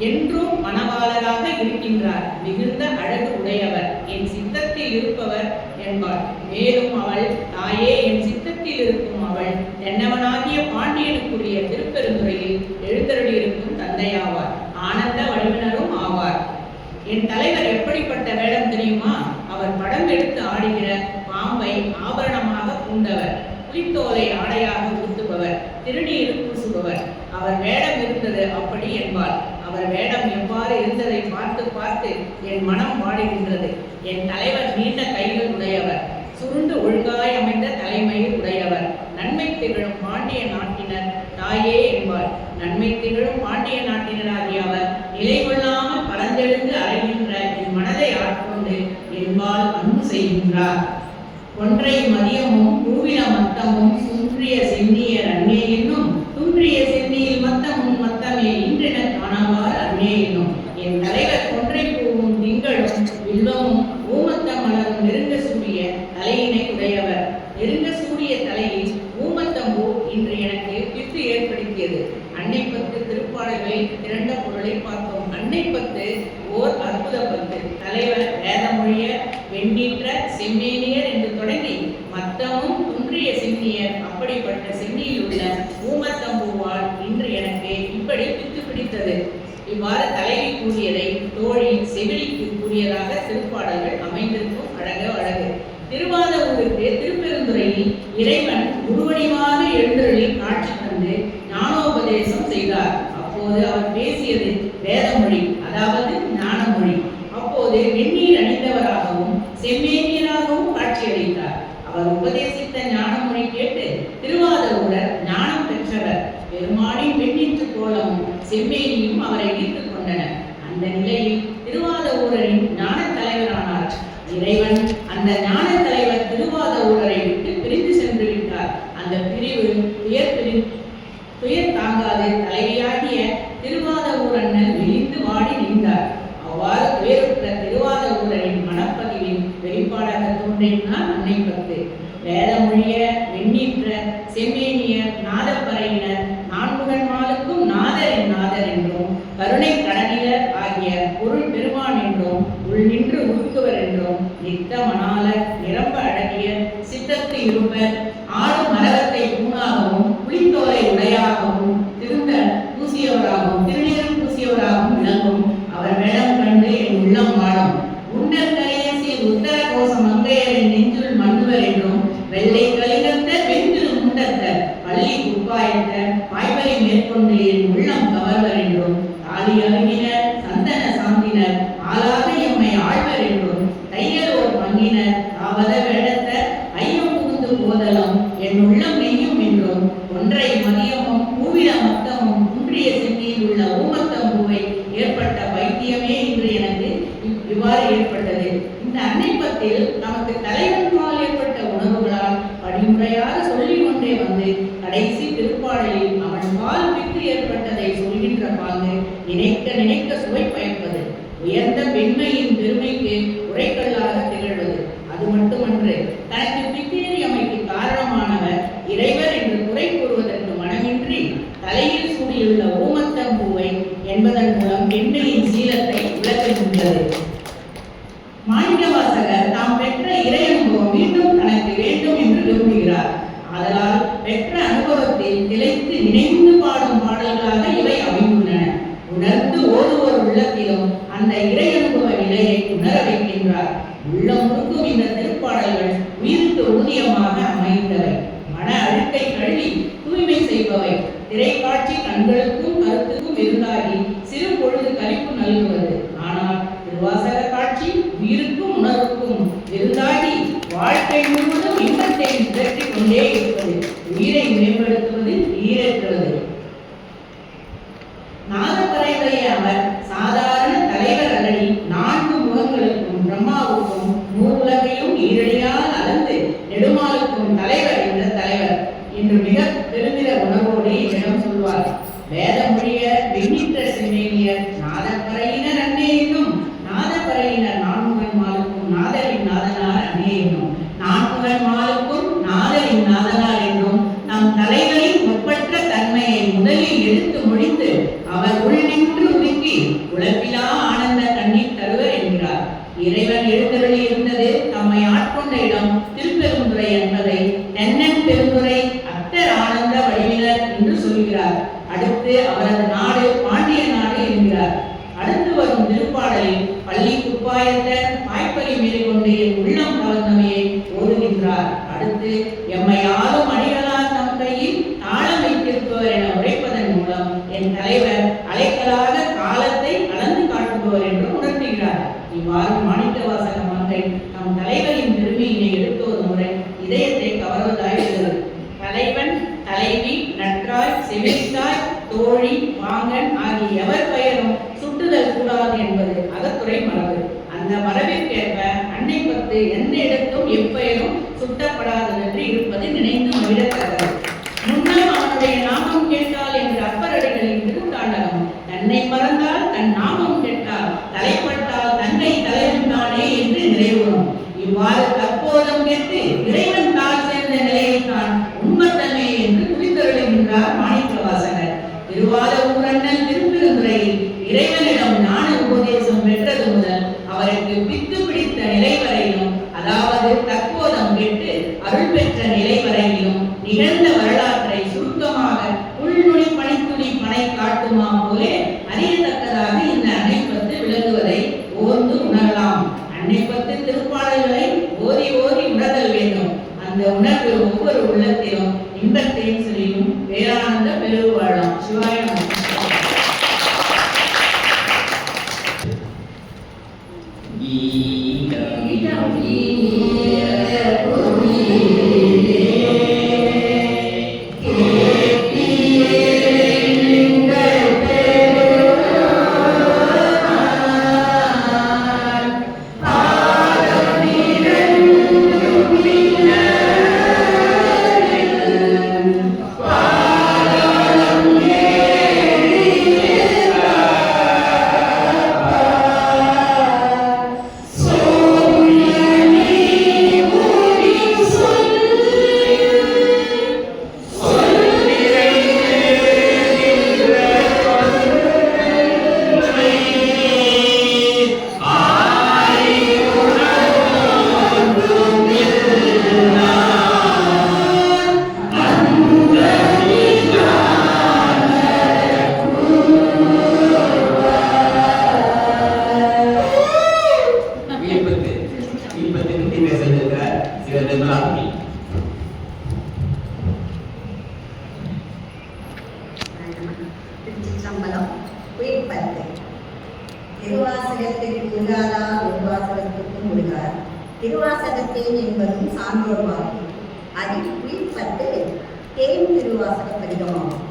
என்றும் மணவாளராக இருக்கின்றார். மிகுந்த அழகு உடையவர், என் சித்தத்தில் இருப்பவர் என்பார். மேலும் அவள் தாயே என் சித்தத்தில் இருக்கும் அவள் தென்னவனாகிய பாண்டியனுக்குரிய திருப்பெருந்துறையில் எழுந்தருளியிருக்கும் தந்தையாவார். ஆனந்த வடிவினரும் ஆவார். என் தலைவர் எப்படிப்பட்ட வேடம் தெரியுமா? அவர் படம் எடுத்து ஆடுகிற பாம்பை ஆபரணமாக பூண்டவர், புலித்தோலை ஆடையாக உடுத்துபவர், திருநீர் பூசுபவர். அவர் வேடம் இருந்தது அப்படி என்பார். அவர் வேடம் எவ்வாறு இருந்ததை பார்த்து பார்த்து என் மனம் வாடுகின்றது. என் தலைவர் நீண்ட கைகள் உடையவர், சுருண்டு ஒழுங்காய் அமைந்த தலைமையில் உடையவர், நன்மை திகழும் பாண்டிய நாட்டினர் தாயே என்பார். நன்மை திகழும் பாண்டிய நாட்டினராகிய அவர் நிலை கொள்ளாமல் பறந்தெழுந்து அறைகின்ற என் மனதை ஆட்கொண்டு என்பால் அன்பு செய்கின்றார். ஒன்றை மதியமும் பூவின மத்தமும் சுன்றிய சென்னியர் அன்னே என்னும் துன்றிய சென்னியில் மத்தமும் மத்தமே இன்றென காணவார் அன்னே என்னும். என் தலைவர் கொன்றை பூவும் திங்களும் வில்வமும் ஊமத்த மலரும் நெருங்க சூடிய தலையினை உடையவர். நெருங்க சூடிய தலையில் ஊமத்தம்பூ இன்று எனக்கு பித்து ஏற்படுத்தியது. அன்னை பத்து திருப்பாடல்களில் திரண்ட பொருளை பார்த்தோம். அன்னை பத்து ஓர் அற்புத பத்து. தலைவர் வேதமொழிய வெண்ணீற்ற செம்மேனியர் என்று தொடங்கி மத்தமும் குன்றிய சென்னியர். அப்படிப்பட்ட சென்னியில் உள்ள ஊமத்தம்பூவால் இன்று எனக்கு இப்படி பித்து பிடித்தது. இவ்வாறு தலைவி கூறியதை தோழி செவிலிக்கு கூறியதாக திருப்பாடல்கள் அமைந்திருக்கும். அழகு. திருவாதவூருக்கு திருப்பெருந்துறையில் இறைவன் குருவடிவாக எழுந்தருளி காட்சி தந்து ஞானோபதேசம் செய்தார். அப்போது அவர் பேசியது வேதமொழி, அதாவது ஞானமொழி. அப்போது வெந்நீர் அணிந்தவராகவும் செம்மேனியராகவும் காட்சியளித்தார். அவர் உபதேசித்த ஞானமொழி கேட்டு திருவாதவூரர் ஞானம் பெற்றவர். பெருமானின் வெண்ணீற்று கோலமும் செம்மேனியும் அவரை ஈர்த்துக் கொண்டன. அந்த நிலையில் திருவாதவூரரின் ஞான தலைவரானார். இறைவன் அந்த ஞான தலைவர் திருவாதவூரரை விட்டு பிரிந்து சென்று விட்டார். அந்த பிரிவு துயர் தாங்காது தலைவியாகிய திருவாதவூரண்ணன் விழிந்து வாடி நின்றார். அவ்வாறு துயருற்ற திருவாதவூரரின் மனப்பதிவின் வெளிப்பாடாக தோன்றினார் அன்னை பத்து. வேதமொழிய வெண்ணீற்ற செம்மேனியர் நாதப்பறையினர் நான்முகன்மாலுக்கும் நாதரின் நாதர் என்றும் கருணை கடனிலர் ஆகிய பொருள் பெருமான் என்றும் உள் நின்று உருக்குவர் என்றும் நித்த மணாலர் நிரம்ப அழகிய சித்தத்து இருப்பர் ஆடும் மரகத்தை பூணாகவும் புளித்தோரை உடையாகவும் திருந்த பூசியவராகவும் திருநீரம் பூசியவராகவும் விளங்கும் அவர் வேடம் கண்டு என் உள்ளம் வாடும். உன்னர் கரையசி உத்தர கோசம் மங்கையரின் நெஞ்சுள் மண்ணுவர் என்றும் வெள்ளை கலிகத்த வெண்திரு முண்டத்த பள்ளி குப்பாயத்த பாய்வரை மேற்கொண்டு என் உள்ளம் கவர்வர் என்றும் தாலி அருகினர் சந்தன சாந்தினர் ஆளாக எம்மை ஆழ்வர் என்றும் தையலோர் பங்கினர் ஆவத வேடத்த ஐயம் புகுந்து போதலும் என் உள்ளம் நெய்யும் என்றும் ஒன்றை மதியமும் பூவிட மத்தமும் குன்றிய சென்னியில் உள்ள ஊமத்தம்பூவை ஏற்பட்ட வைத்தியமே இன்று எனக்கு இவ்வாறு ஏற்பட்டது. இந்த அன்னை பத்தில் நமக்கு தலைவன்பால் ஏற்பட்ட உணர்வுகளால் படிமுறையாக சொல்லிக் கொண்டே வந்து கடைசி திருப்பாடலில் அவன் பால் விட்டு ஏற்பட்டதை சொல்கின்ற பாங்கு நினைக்க சுவை பயப்பது, உயர்ந்த பெண்மையின் பெருமைக்கு உரைக்கல்லாக திகழ்வது. அது மட்டுமன்று, தனக்கு பித்தேறியமைக்கு காரணமானவர் இறைவர் என்று குறை கூறுவதற்கு மனமின்றி தலையில் சூடியுள்ள ஊமத்தம்பூவை என்பதன் மூலம் பெண்மையின் சீலத்தை விளக்குகின்றது. மாணிக்கவாசகர் தாம் பெற்ற இறை அனுபவம் மீண்டும் தனக்கு வேண்டும் என்று விரும்புகிறார். ஆதலால் பெற்ற அனுபவத்தில் திளைத்து நினைந்து பாடும் பாடல்களாக இவை அமைந்துள்ளன. உணர்ந்து ஓதுவோர் உள்ளத்திலும் அந்த இறை அனுபவ நிலையை உணர வைக்கின்றார். உள்ளம் முழுக்கும் இந்த திருப்பாடல்கள் உயிருக்கு ஊதியமாக அமைந்தவை. மன அழுக்கை கழுவி தூய்மை செய்பவை. திரைக்காட்சி கண்களுக்கும் கருத்துக்கும் விருந்தாகி சிறு பொழுது கலிப்பு நல்குவது. ஆனால் திருவாசக காட்சி உயிருக்கும் உணர்வுக்கும் விருந்தாகி வாழ்க்கை முழுவதும் இன்பத்தை நிகழ்த்தி கொண்டே இருப்பது. உயிரை மேம்படுத்துவது, ஈரேற்றுவது. நாதப்பறையுடைய அவர் சாதாரண தலைவர் அல்லடி. 4 முகங்களுக்கும் பிரம்மாவுக்கும் மூவுலகையும் ஈரடியால் அளந்து நெடுமாலுக்கும் தலைவர் என்ற தலைவர் என்று மிக பெருமித உணர்வோடு என்னிடம் சொல்வார். வேதமொழிய வெண்ணீற்ற செம்மேனியர் நாதப்பறையினர் அன்னே என்னும் நாதப்பறையினர் நான்முகன்மாலுக்கும் நாதரின் நாதனார் அன்னே என்னும் நான்முகன்மாலுக்கும் நாதரின் நாதனார் என்றும் நம் தலைவரின் ஒப்பற்ற தன்மையை முதலில் எடுத்து முடித்து அவர் உள் நின்று உருக்கி உழப்பிலா ஆனந்த கண்ணீர் தருவர் என்கிறார். இறைவன் எழுந்தருளி இருந்தது தம்மை ஆட்கொண்ட இடம் திருப்பெருந்துறை என்பதை தென்னன் பெருந்துறை அத்தர் ஆனந்த வடிவினர் என்று சொல்கிறார். அடுத்து அவரது நாடு பாண்டிய நாடு என்கிறார். அடுத்து வரும் திருப்பாடலில் பள்ளி குப்பாயத்த பாய்ப்பலி மேல் கொண்டு என் உள்ளம் கவர்ந்தமையை ஓதுகின்றார். அடுத்து எம்மை ஆளும் அணிகளால் தம் கையில் தாளம் வைத்திருப்பவர் என உரைப்பதன் மூலம் என் தலைவர் அலைக்கலாக காலத்தை அளந்து காட்டுபவர் என்று உணர்த்துகிறார். இவ்வாறு மாணிக்கவாசக மங்கை நம் தலைவரின் பெருமையினை எடுத்தோர் முறை இதயத்தை கவர்வதாயிருந்தது. தலைவன், தலைவி, நற்றாய், செவிலித்தாய், தோழி, வாங்கன் ஆகிய எவர் பெயரும் சுட்டுதல் கூடாது என்பது அகத்துறை மரபு. அந்த மரபிற்கேற்ப அன்னை பத்து எந்த இடத்தும் எப்பெயரும் சுட்டப்படாததென்று இருப்பது நினைந்து மகிழத்தக்கது. முன்னால் அவனுடைய நாமம் கேட்டால் என்று அப்பரடிகளின் திருத்தாண்டகம். தன்னை மறந்தால் தன் நாமம் கேட்டால், தலைப்பட்டால் தன்னை தலைவன்தானே என்று நிறைவுறும். இவ்வாறு தற்போதும் கேட்டு இறைவன் தால் சேர்ந்த நிலையைத்தான் உண்மத்தன்மை என்று குறித்தருளுகின்றார் மாணிக்கவாசகர். திருவாதவூரண்ணல் இறைவனிடம் ஞான உபதேசம் பெற்றது முதல் அவருக்கு பித்து பிடித்த நிலை வரையிலும், அதாவது தற்போதம் கெட்டு அருள் பெற்ற நிலை வரையிலும் நிகழ்ந்த வரலாற்றை சுருக்கமாக உள்நுனி பனித்துளி பனை காட்டுமா போலே அறியத்தக்கதாக இந்த அன்னைப்பத்து விளங்குவதை ஓர்ந்து உணரலாம். அன்னைப்பத்து திருப்பாடல்களை ஓதி ஓதி உணர்தல் வேண்டும். அந்த உணர்வு ஒவ்வொரு உள்ளத்திலும் இன்பத்தையும் சொல்லியும் பேரானந்த பெருகு வாழலாம். சிவாய நமः. திருச்சிற்றம்பலம். உயிர்ப்பத்து. திருவாசகத்திற்கு உண்டாதா திருவாசகத்திற்கும் உண்டார். திருவாசகத்தேன் என்பதும் சான்றோர் வாக்கு. அதில் உயிர்ப்பத்து தேன் திருவாசக பதிகமாகும்.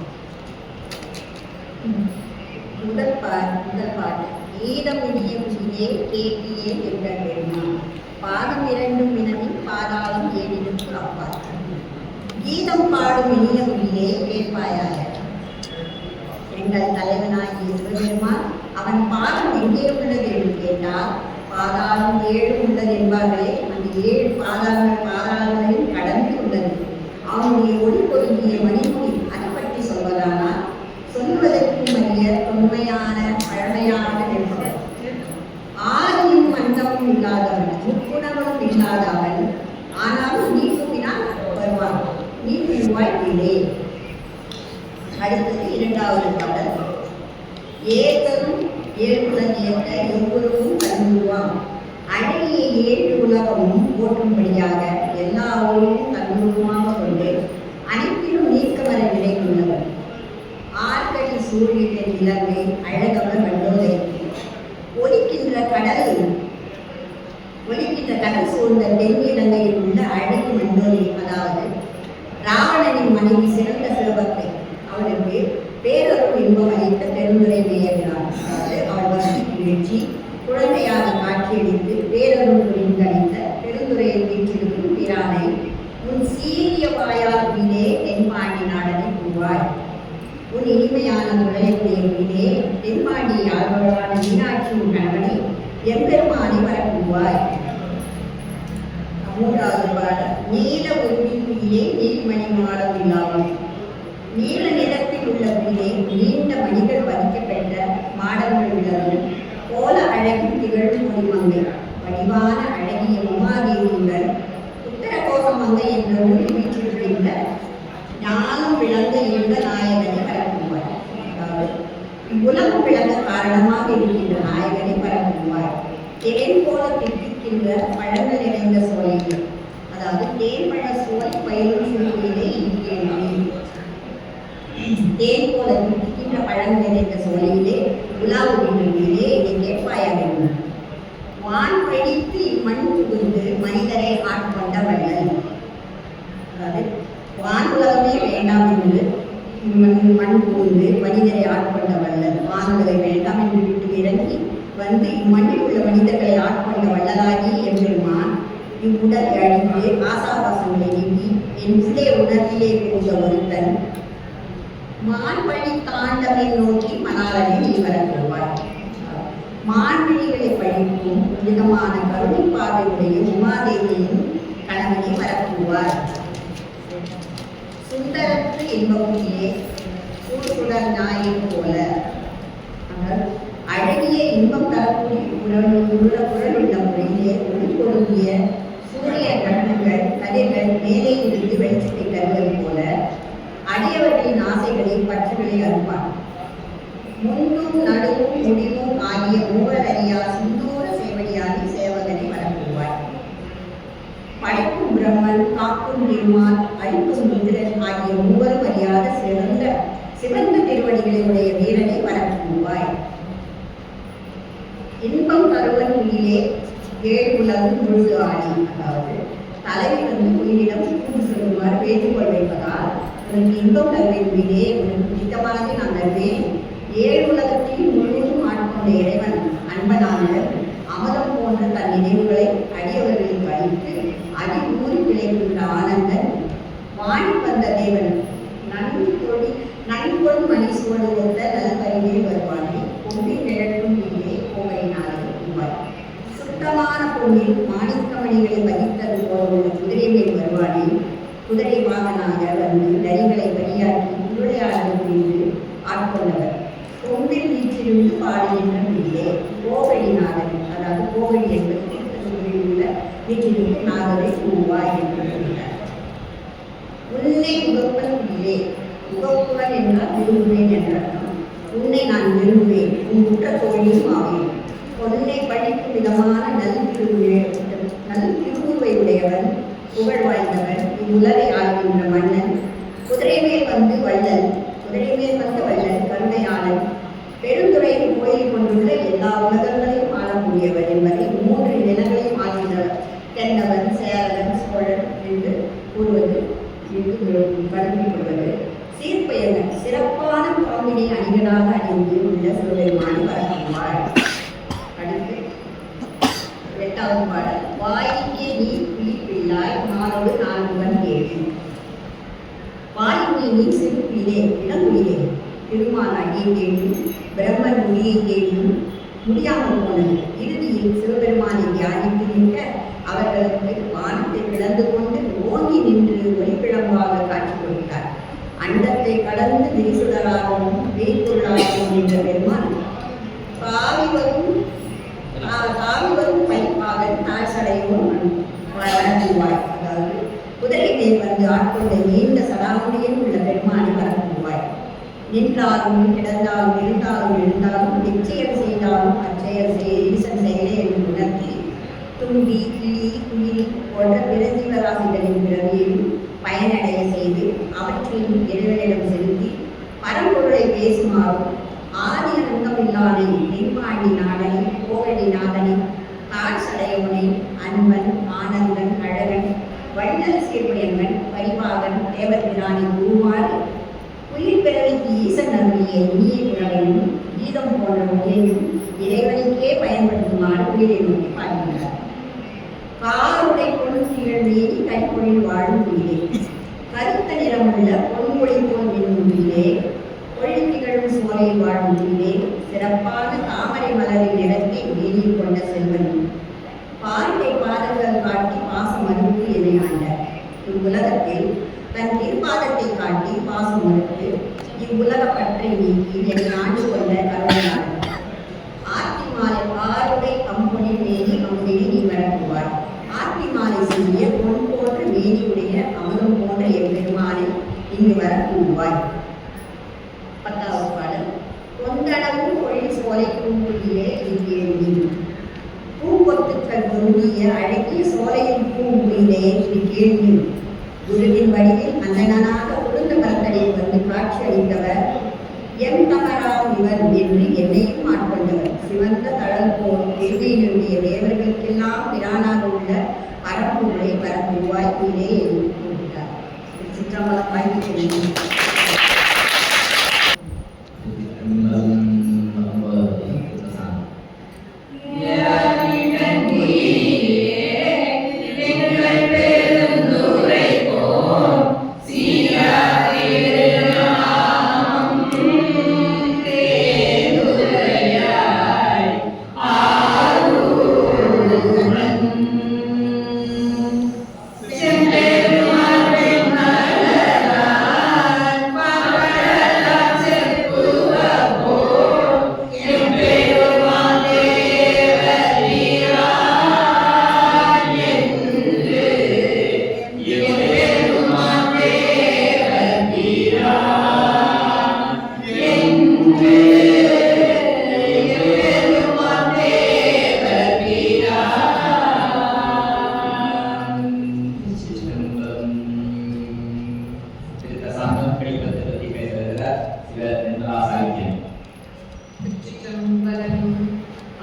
முதல் பாட்டு ஈதம் இனிய குடியே கேட்டியே என்ற பெருமான் பாதம் இரண்டும் வினவின் பாதாளம் ஏழினுக்கு அப்பார். கீதம் பாடும் இனிய குடியே கேட்பாயாக. எங்கள் தலைவனாகிய சிவபெருமான் அவன் பாதம் எங்கே உள்ளது என்று கேட்டால் பாதாளம் 7 உள்ளது என்பார்களே, அந்த 7 பாதாளங்களையும் கடந்து உள்ளது. அவனுடைய ஒளி பொருந்திய மணிமொழி அதை பற்றி சொல்வதானால் சொல்வதற்கும் அறிய தொன்மையான பழமையான என்பவர். ஆதியும் அந்தமும் இல்லாதவன், முக்குணமும் இல்லாதவன். ஆனாலும் நீ கூப்பினால் வருவான், நீ விழுவாய் கீழே. அடுத்தது 2வது பாடல். ஏத்தரும் ஏழுடன் ஏற்ற எவ்வொருவும் கண்ணுருவாம். அழகிய 7 உலகமும் போற்றும்படியாக எல்லா ஒளியும் கண்ணுருவமாக கொண்டு அனைத்திலும் நீக்கமர நிலை கொண்டவர். ஆர்கடி சூழ்நிலை நிலவை அழகவர் வல்லோதைக்கு ஒலிக்கின்ற கடல் சூழ்ந்த தென் இலங்கையில் உள்ள அழகு மண்டோலி, அதாவது ராவணனின் மனைவி சிறந்த சிவபக்தை. அவளுக்கு பேரருள் இன்பம் அளித்த பெருந்துரை மேயகிறாள். அதாவது அவள் வசதிக்கு வீழ்ச்சி குழந்தையாக காட்சியளித்து பேரருள் புரிந்தளித்த பெருந்துரையை வீற்றிருக்கும் பிரானை உன் சீரிய வாயால் வீடே தென்பாண்டி நாடனை கூவாய். உன் இனிமையான குழந்தையுடைய வீடே தென்பாண்டி ஆழ்வரான மீனாட்சியின் கணவனை எம்பெருமானை வரக்கூவாய். 3வது பாடல். நீல உருவின் வீடே நீர்மணி மாடம் இல்லாமல். நீல நிறத்தில் உள்ள வீடே நீண்ட மணிகள் பதிக்கப்பெற்ற மாடங்கள் உள்ளதும் கோல அழகில் திகழும் முடிமங்கை வடிவான அழகிய உமாதேவியுடன் உத்தரகோச மங்கை என்ற ஊரில் வீற்றிருக்கின்ற ஞானம் விளங்க இருந்த நாயகனை பரப்புவார். அதாவது உலகம் விளங்க காரணமாக இருக்கின்ற நாயகனை பரப்புவார். தேன் போல திட்டிக்கின்ற பழங்கள் நிறைந்த சோலைகள், அதாவது தேன்பழ சோலை பயிரும் சூழ்நிலை இருக்கிறேன். தேன் போல திட்டிக்கின்ற பழங்கள் நிறைந்த சோலையிலே உலாவுகின்றே இதை கேட்பாயாக. வான் படித்து இம்மண் புகுந்து மனிதரை ஆட்கொண்ட வள்ளல். அதாவது வான் உலகமே வேண்டாம் என்று மண் புகுந்து மனிதரை ஆட்கொண்ட வள்ளல். வானுலகை வேண்டாம் என்று விட்டு இறங்கி வந்து இம்மண்ணில் உள்ள மனிதர்களை ஆட்கொண்ட வள்ளலாகி எம்பெருமான் இவ்வுடல் அழிந்து ஆசாபாசங்களை நீங்கி என் உள்ளே உணர்விலே போன்ற ஒருத்தன் மான்பழி தாண்டவை நோக்கி மணாலனை நீ வரக்கூவாய். மான்விழிகளை பழிக்கும் விதமான கருணை பார்வையுடைய உமாதேவியின் கணவனை வரக்கூவார். சுந்தரத்து என்பவர்களே சூழ்சுடர் நாயை போல. இன்பம் தரக்கூடிய உடலுள்ள முறையிலே ஒளி கொடுக்கிய சூரிய கதிர்கள் மேலே இருந்து வெளிச்சத்தை தருவது போல அடியவர்களின் ஆசைகளை பற்றுகளை அறுப்பான். முன்னும் நடுவும் முடிவும் ஆகிய மூவர் அறியா சிந்தூர சேவடியாகி சேவகனை வளர்க்குவாய். படைக்கும் பிரம்மன், காக்கும் திருமால், அழிக்கும் இந்திரன் ஆகிய மூவரும் அறியாத சிவந்த திருவடிகளை உடைய வீரனை வளர்க்குவாய். இன்பம் தருவன் உயிலே ஏழு உலகம் முழுது ஆடி. அதாவது தலைவி உயிரிடம் கூண்டு சொல்லுமாறு வேண்டுகோள் வைப்பதால் உனக்கு இன்பம் தருவேன் உயிரே, உனக்கு பிடித்தமானதை நான் தருவேன். ஏழு உலகத்தில் முழுவதும் ஆட்கொண்ட இறைவன் அன்பனான அமலம் போன்ற தன் நினைவுகளை அடியவர்களில் கழித்து அடி ஊறி விளைகின்ற ஆனந்தன் வாணி வந்த தேவன் நன்கொள் மணி சுவடு ஒத்த நல்கருவியை வருவானே பொன்னின் நிழற்றும் வீடே கோவையினாலே உருவாய். சுத்தமான பொன்னில் மாணிக்கமணிகளை வகித்தது போல உள்ள குதிரை மேல் வருவானே குதிரை வாகனாக வந்து நரிகளை பலியாக்கி திருவிளையாடல் புரிந்து ஆட்கொண்டவர். கொம்பில் வீற்றிருந்து பாடுகின்ற வீடே கோவையினாதன். அதாவது கோவை என்பது திருத்தூரில் உள்ள வீட்டிலிருந்து நாகரை உருவாய் என்று சொல்கிறார். உன்னை உகப்பன் வீடே, உகப்புவன் என்றால் விரும்புவேன் என்ற அர்த்தம். உன்னை நான் விரும்புவேன், உன் குற்ற தோழியும் ஆவேன். பொன்னை படிக்கும் விதமான நல் திருவுருவை உடையவன், புகழ் வாய்ந்தவன், இவ்வுலகை ஆளுகின்ற மன்னன், குதிரை மேல் வந்த வள்ளல், கருணையாளன், பெருந்துறையில் கோயில் கொண்டுள்ள எல்லா உலகங்களையும் ஆளக்கூடியவர் என்பதை மூன்று நிலங்களையும் ஆளுகின்றவர் தென்னவன், சேரவன், சோழன் என்று கூறுவது வழங்கப்படுவது. சீர்பெயர்கள் சிறப்பான பாம்பினை அணிகளாக அணிந்து உள்ள சிவபெருமானை வழங்குவார். அடுத்து 8வது பாடல். வாயிக்கே நீ பிள்ளாய் நாளோடு நான்குவன் கேள்வி. வாயினி நீ சிறுப்பிலே இளங்குயிலே திருமாலாகிய கேள்வி பிரம்மன் முடியை கேள்வியும் முடியாமல் போனது. இறுதியில் சிவபெருமானை தியானித்து நிற்க அவர்களுக்கு வானத்தை பிளந்து கொண்டு ஓங்கி நின்று ஒளிப்பிழம்பாக காட்சி கொடுத்தார். அண்டத்தை கடந்து விரிசுடராகவும் வெய்பொருளாகவும் நின்ற பெருமான் காவி வரும் பைப்பாக தாழ்சடையும் வழங்குவாய். அதாவது குதிரை மேல் வந்து ஆட்கொண்ட நீண்ட சடாமுடியில் உள்ள பெருமானை வழங்குவாய். நின்றாலும் கிடந்தாலும் இருந்தாலும் எழுந்தாலும் நிச்சயம் செய்தாலும் அச்செயல் ஈசன் செயலே என்று உணர்த்தி தும்பி, கிளி, குயில் போன்ற பிற ஜீவராசிகளின் பிறவியையும் பயனடைய செய்து அவற்றையும் இறைவனிடம் செலுத்தி பரம்பொருளை பேசுமாறும் ஆதி அந்தமில்லானை நெய்மாண்டி நாடனை கோவடி நாதனை காட்சடையவனை அன்பன், ஆனந்தன், அழகன், வள்ளல் சீர்பயங்கன், பரிபாகன், தேவபிரானை குருமாறு உயிர் பிறவிக்கு ஈசன் அருளிய இனிய குரலையும் கீதம் போன்ற மொழியையும் இறைவனுக்கே பயன்படுத்துமாறு உயிரை நோக்கி பார்க்கின்றார். காருடை பொன்சீழ் மேனி கைப்பொழில் வாழும் உயிரே, கருத்த நிறமுள்ள பொன்முளை போல் என்னும் உயிரே, ஒளி திகழும் சோலையில் வாழும் உயிரே, சிறப்பான தாமரை மலரின் இடத்தை மேலில் கொண்ட செல்வன், பார்வை பாதங்கள் காட்டி பாசம் மறுத்து என்னை ஆண்ட. இவ்வுலகத்தில் தன் திருப்பாதத்தை காட்டி பாசம் மறுத்து இவ்வுலக பற்றை நீக்கி என்னை ஆண்டு கொண்ட கருணையாளன். ஆர்த்தி மாலை ஆருடை கம்பொனி மேனி அமுதினை நீ வழங்குவார். ஆர்த்தி மாலை செய்ய பொன் போன்ற மேனியுடைய அமுதம் போன்ற என் பெருமானை இங்கு வரக்கூவாய். 10வது பாடல். கொந்தளவும் பொழில் சோலை பூங்குயிலே கேள்வி. பூங்கொத்துக்கள் பொருந்திய அழகிய சோலையின் பூங்குயிலே இது கேள்வி. குருவின் வடிவில் அந்தனாக உளுந்த மரத்தடியில் வந்து காட்சி அளித்தவர் எம் தமராம் இவர் என்று என்னையும் ஆட்கொண்டவர். சிவந்த தழல் போல் கேள்வியினுடைய தேவர்களுக்கெல்லாம் பிரானாக உள்ள பரம்பொருளை பரப்புவாய் கீழே என்று கூறுகிறார். சிற்றம்பலம் வாங்கி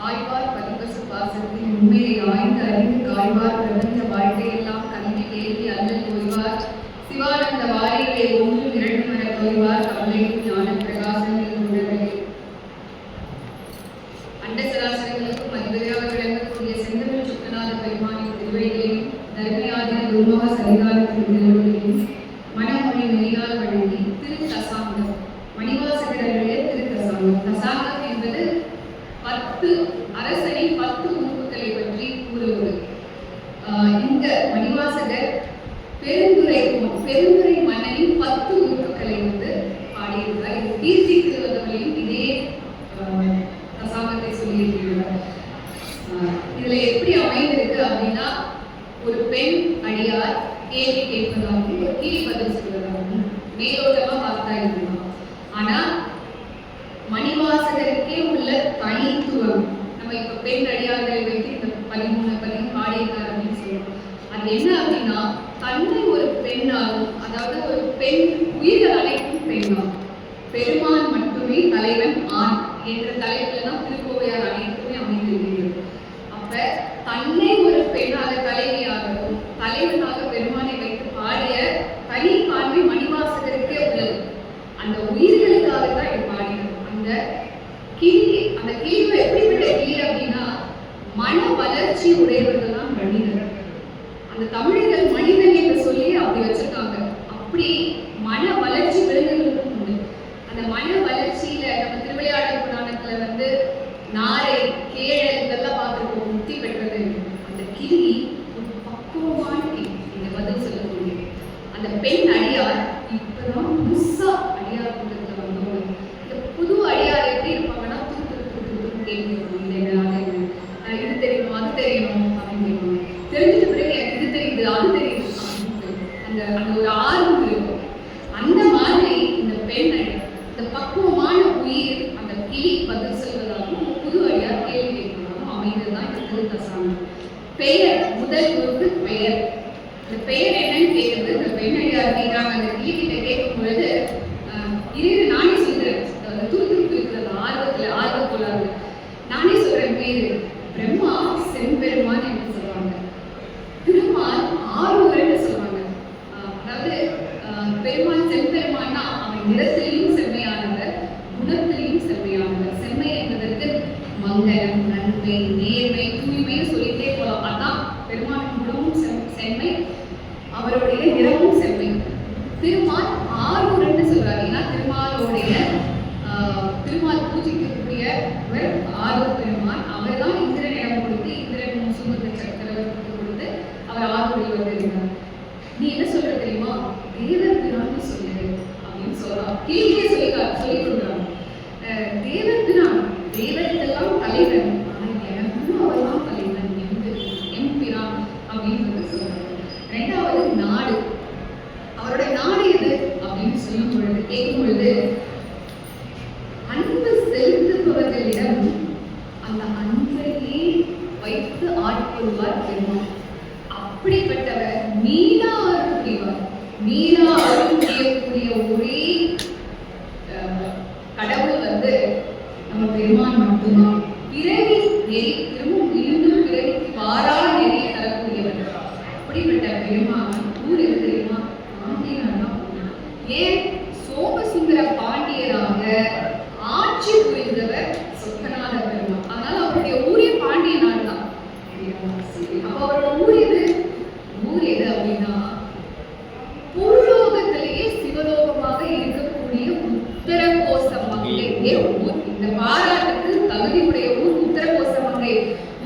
ஆய்வார் பதிபசு பாசத்தின் உண்மையை ஆய்ந்து அறிந்து காய்வார் பிரபஞ்ச வாழ்க்கையெல்லாம் கல்வி கேள்வி அல்லல் கொய்வார் சிவானந்த வாரிகளை ஒன்று இரண்டு மர கொய்வார் கவலையும் ஞான பிரகாசங்களில் உடனே அண்ட சராசரங்களுக்கும் அதிபதியாக விளங்கக்கூடிய செந்தமிழ் சுத்தநாத பெருமானின் திருவடிகளையும் தர்மயாதின குருமக சரிகாலத்தின் நிலவுகளையும் மனமொழி மெய்யால் வழங்கி திரு தசாங்கம் மணிவாசகருடைய திரு தசாங்கம். தசாங்கம் என்பது 10 அரசனின் 10 உறுப்புகளை பற்றி கூறுவது. இந்த மணிவாசகர் பெருந்துரை மன்னனின் 10 உறுப்புகளை பாடியிருக்கிறார். இது கீர்த்தி திருவள்ளுவரையும் இதே தசாங்கத்தை சொல்லியிருக்கிறார். இதுல எப்படி அமைந்திருக்கு அப்படின்னா, ஒரு பெண் அடியார் கேள்வி கேட்பதாகவும் ஒரு கீழ் பதில் சொல்வதாகவும் மேலோட்டமா பார்த்தா இருக்கலாம். ஆனா மணிவாசகருக்கே உள்ள தனித்துவம், நம்ம இப்ப பெண் அடியார்களை வைத்து இந்த 13 பதிகம் பாடியிருக்காரு அப்படின்னு சொல்லுவோம். அது என்ன அப்படின்னா, தன்னை ஒரு பெண்ணாலும், அதாவது ஒரு பெண் உயிர்கள் அனைத்தும் பெண்ணாகும், பெருமான் மட்டுமே தலைவன் ஆண் என்ற தலைப்புல தான் திருக்கோவையார் அனைத்துமே அமைந்திருக்கிறது. அப்ப தன்னை ஒரு பெண்ணாக தலைவியாகவும் தலைவனாக பெருமானை வைத்து பாடிய தனி பான்மை மணிவாசகருக்கே உள்ளது. அந்த உயிர்களுக்காகத்தான் இது பாடினது. அந்த கிளிவை எப்படிப்பட்ட கிளி அப்படின்னா, மன வளர்ச்சி உடையவர்கள் தான் மனிதர். அந்த தமிழர்கள் மனிதன் என்று சொல்லி அப்படி வச்சிருக்காங்க. அப்படி மன வளர்ச்சி விலங்குகளுக்கும் உண்டு. அந்த மன வளர்ச்சியில நம்ம திருவிளையாடல் புராணத்துல நாரை கேழல் இதெல்லாம் பார்த்துருக்கோம், முக்தி பெற்றது. அந்த கிளி ஒரு பக்குவமான கிளி. இந்த பதில் சொல்லக்கூடிய அந்த பெண் அடியார் இப்பதான் புதுசா அடியார் கூட்டத்துல வந்தவங்க. இந்த புது அடியார் எப்படி இருப்பாங்கன்னா, கேள்வி இது தெரியணும் அது தெரியணும் அப்படின்னு கேட்பாங்க. தெரிஞ்சிட்ட பிறகு எனக்கு இது தெரியுது அது தெரியுது அந்த அந்த ஒரு ஆர்வம் இருக்கும். அந்த மாதிரி இந்த பெண் இந்த பக்குவமான உயிர் அந்த கிளி பதில் சொல்வதாகவும் புது அடியார் கேள்வி கேட்பதாகவும் அமைந்ததுதான் இந்த திருத்தசாமி. பெயர் முதல் குருக்கு பெயர். இந்த பெயர் என்னன்னு கேட்குறது. இந்த பெண் அடியார் கேட்கிறாங்க. அந்த கிளி கிட்ட கேட்கும் பொழுது இரு நானே சொல்றேன், துருத்துருப்பு இருக்கிறது ஆர்வக்கோளாறு. நானே சொல்றேன் பேரு. பிரம்மா செம்பெருமான் என்று சொல்றாங்க. திருமால் ஆரூரன்னு சொல்றாங்க. அதாவது பெருமான் செம்பெருமான்னா அவன் நிறத்திலையும் செம்மையானவர், குணத்திலையும் செம்மையானவர். செம்மை என்பதற்கு மங்களம், நன்மை, நேர்மை, தூய்மைன்னு சொல்லிட்டே போகலாம். அதான் பெருமானின் குணமும் செம்மை, அவருடைய நிறமும் செம்மை. திருமால் ஆரூரன்னு சொல்றாரு. ஏன்னா திருமால் பூஜிக்கக்கூடிய ஆரூர் பெருமான். அவர் தான் இந்திரன் இடம் கொடுத்து, இந்திரன் முசுகுந்த சக்கரவர்த்திக்கு கொடுத்து அவர் ஆரூரில் வந்திருந்தார். நீ என்ன சொல்ற தெரியுமா, தேவர் பிரான்னு சொல்லு அப்படின்னு சொல்றான். கீழே சொல்லி கொடுக்குறாங்க. தேவர் பிரான், தேவருக்கெல்லாம் தலைவன், எனக்கும் அவர் தான் தலைவன், எம் பிரான் அப்படின்னு சொல்றாங்க. 2வது நாடு. அவருடைய நாடு எது அப்படின்னு சொல்லும் பொழுது கேட்கும் பொழுது, அன்பு செலுத்துபவர்களிடம் அந்த அன்பையே வைத்து ஆட்கொள்வார் பெருமாள். அப்படிப்பட்டவர் மீளா அருள் புரிவார். மீளா அருள் புரியக்கூடிய ஒரே கடவுள் நம்ம பெருமான் மட்டும்தான். பிறவி நெறி திரும்பவும் மீண்டும் பிறவிக்கு வாரா நெறியை தரக்கூடியவர். அப்படிப்பட்ட பெருமான் ஊர் எது தெரியுமா, பாண்டியனார் தான். ஏன், சோமசுந்தர பாண்டியராக ஆட்சி புரிந்தவர் சொக்கநாத பெருமான். அதனால அவருடைய ஊரே பாண்டியனார் தான். அப்ப அவரோட ஊர் எது அப்படின்னா, பூலோகத்திலேயே சிவலோகமாக இருக்கக்கூடிய உத்தரகோச மங்கையே ஊர். இந்த பாராட்டுக்கு தகுதியுடைய ஊர் உத்தரகோச மங்கை.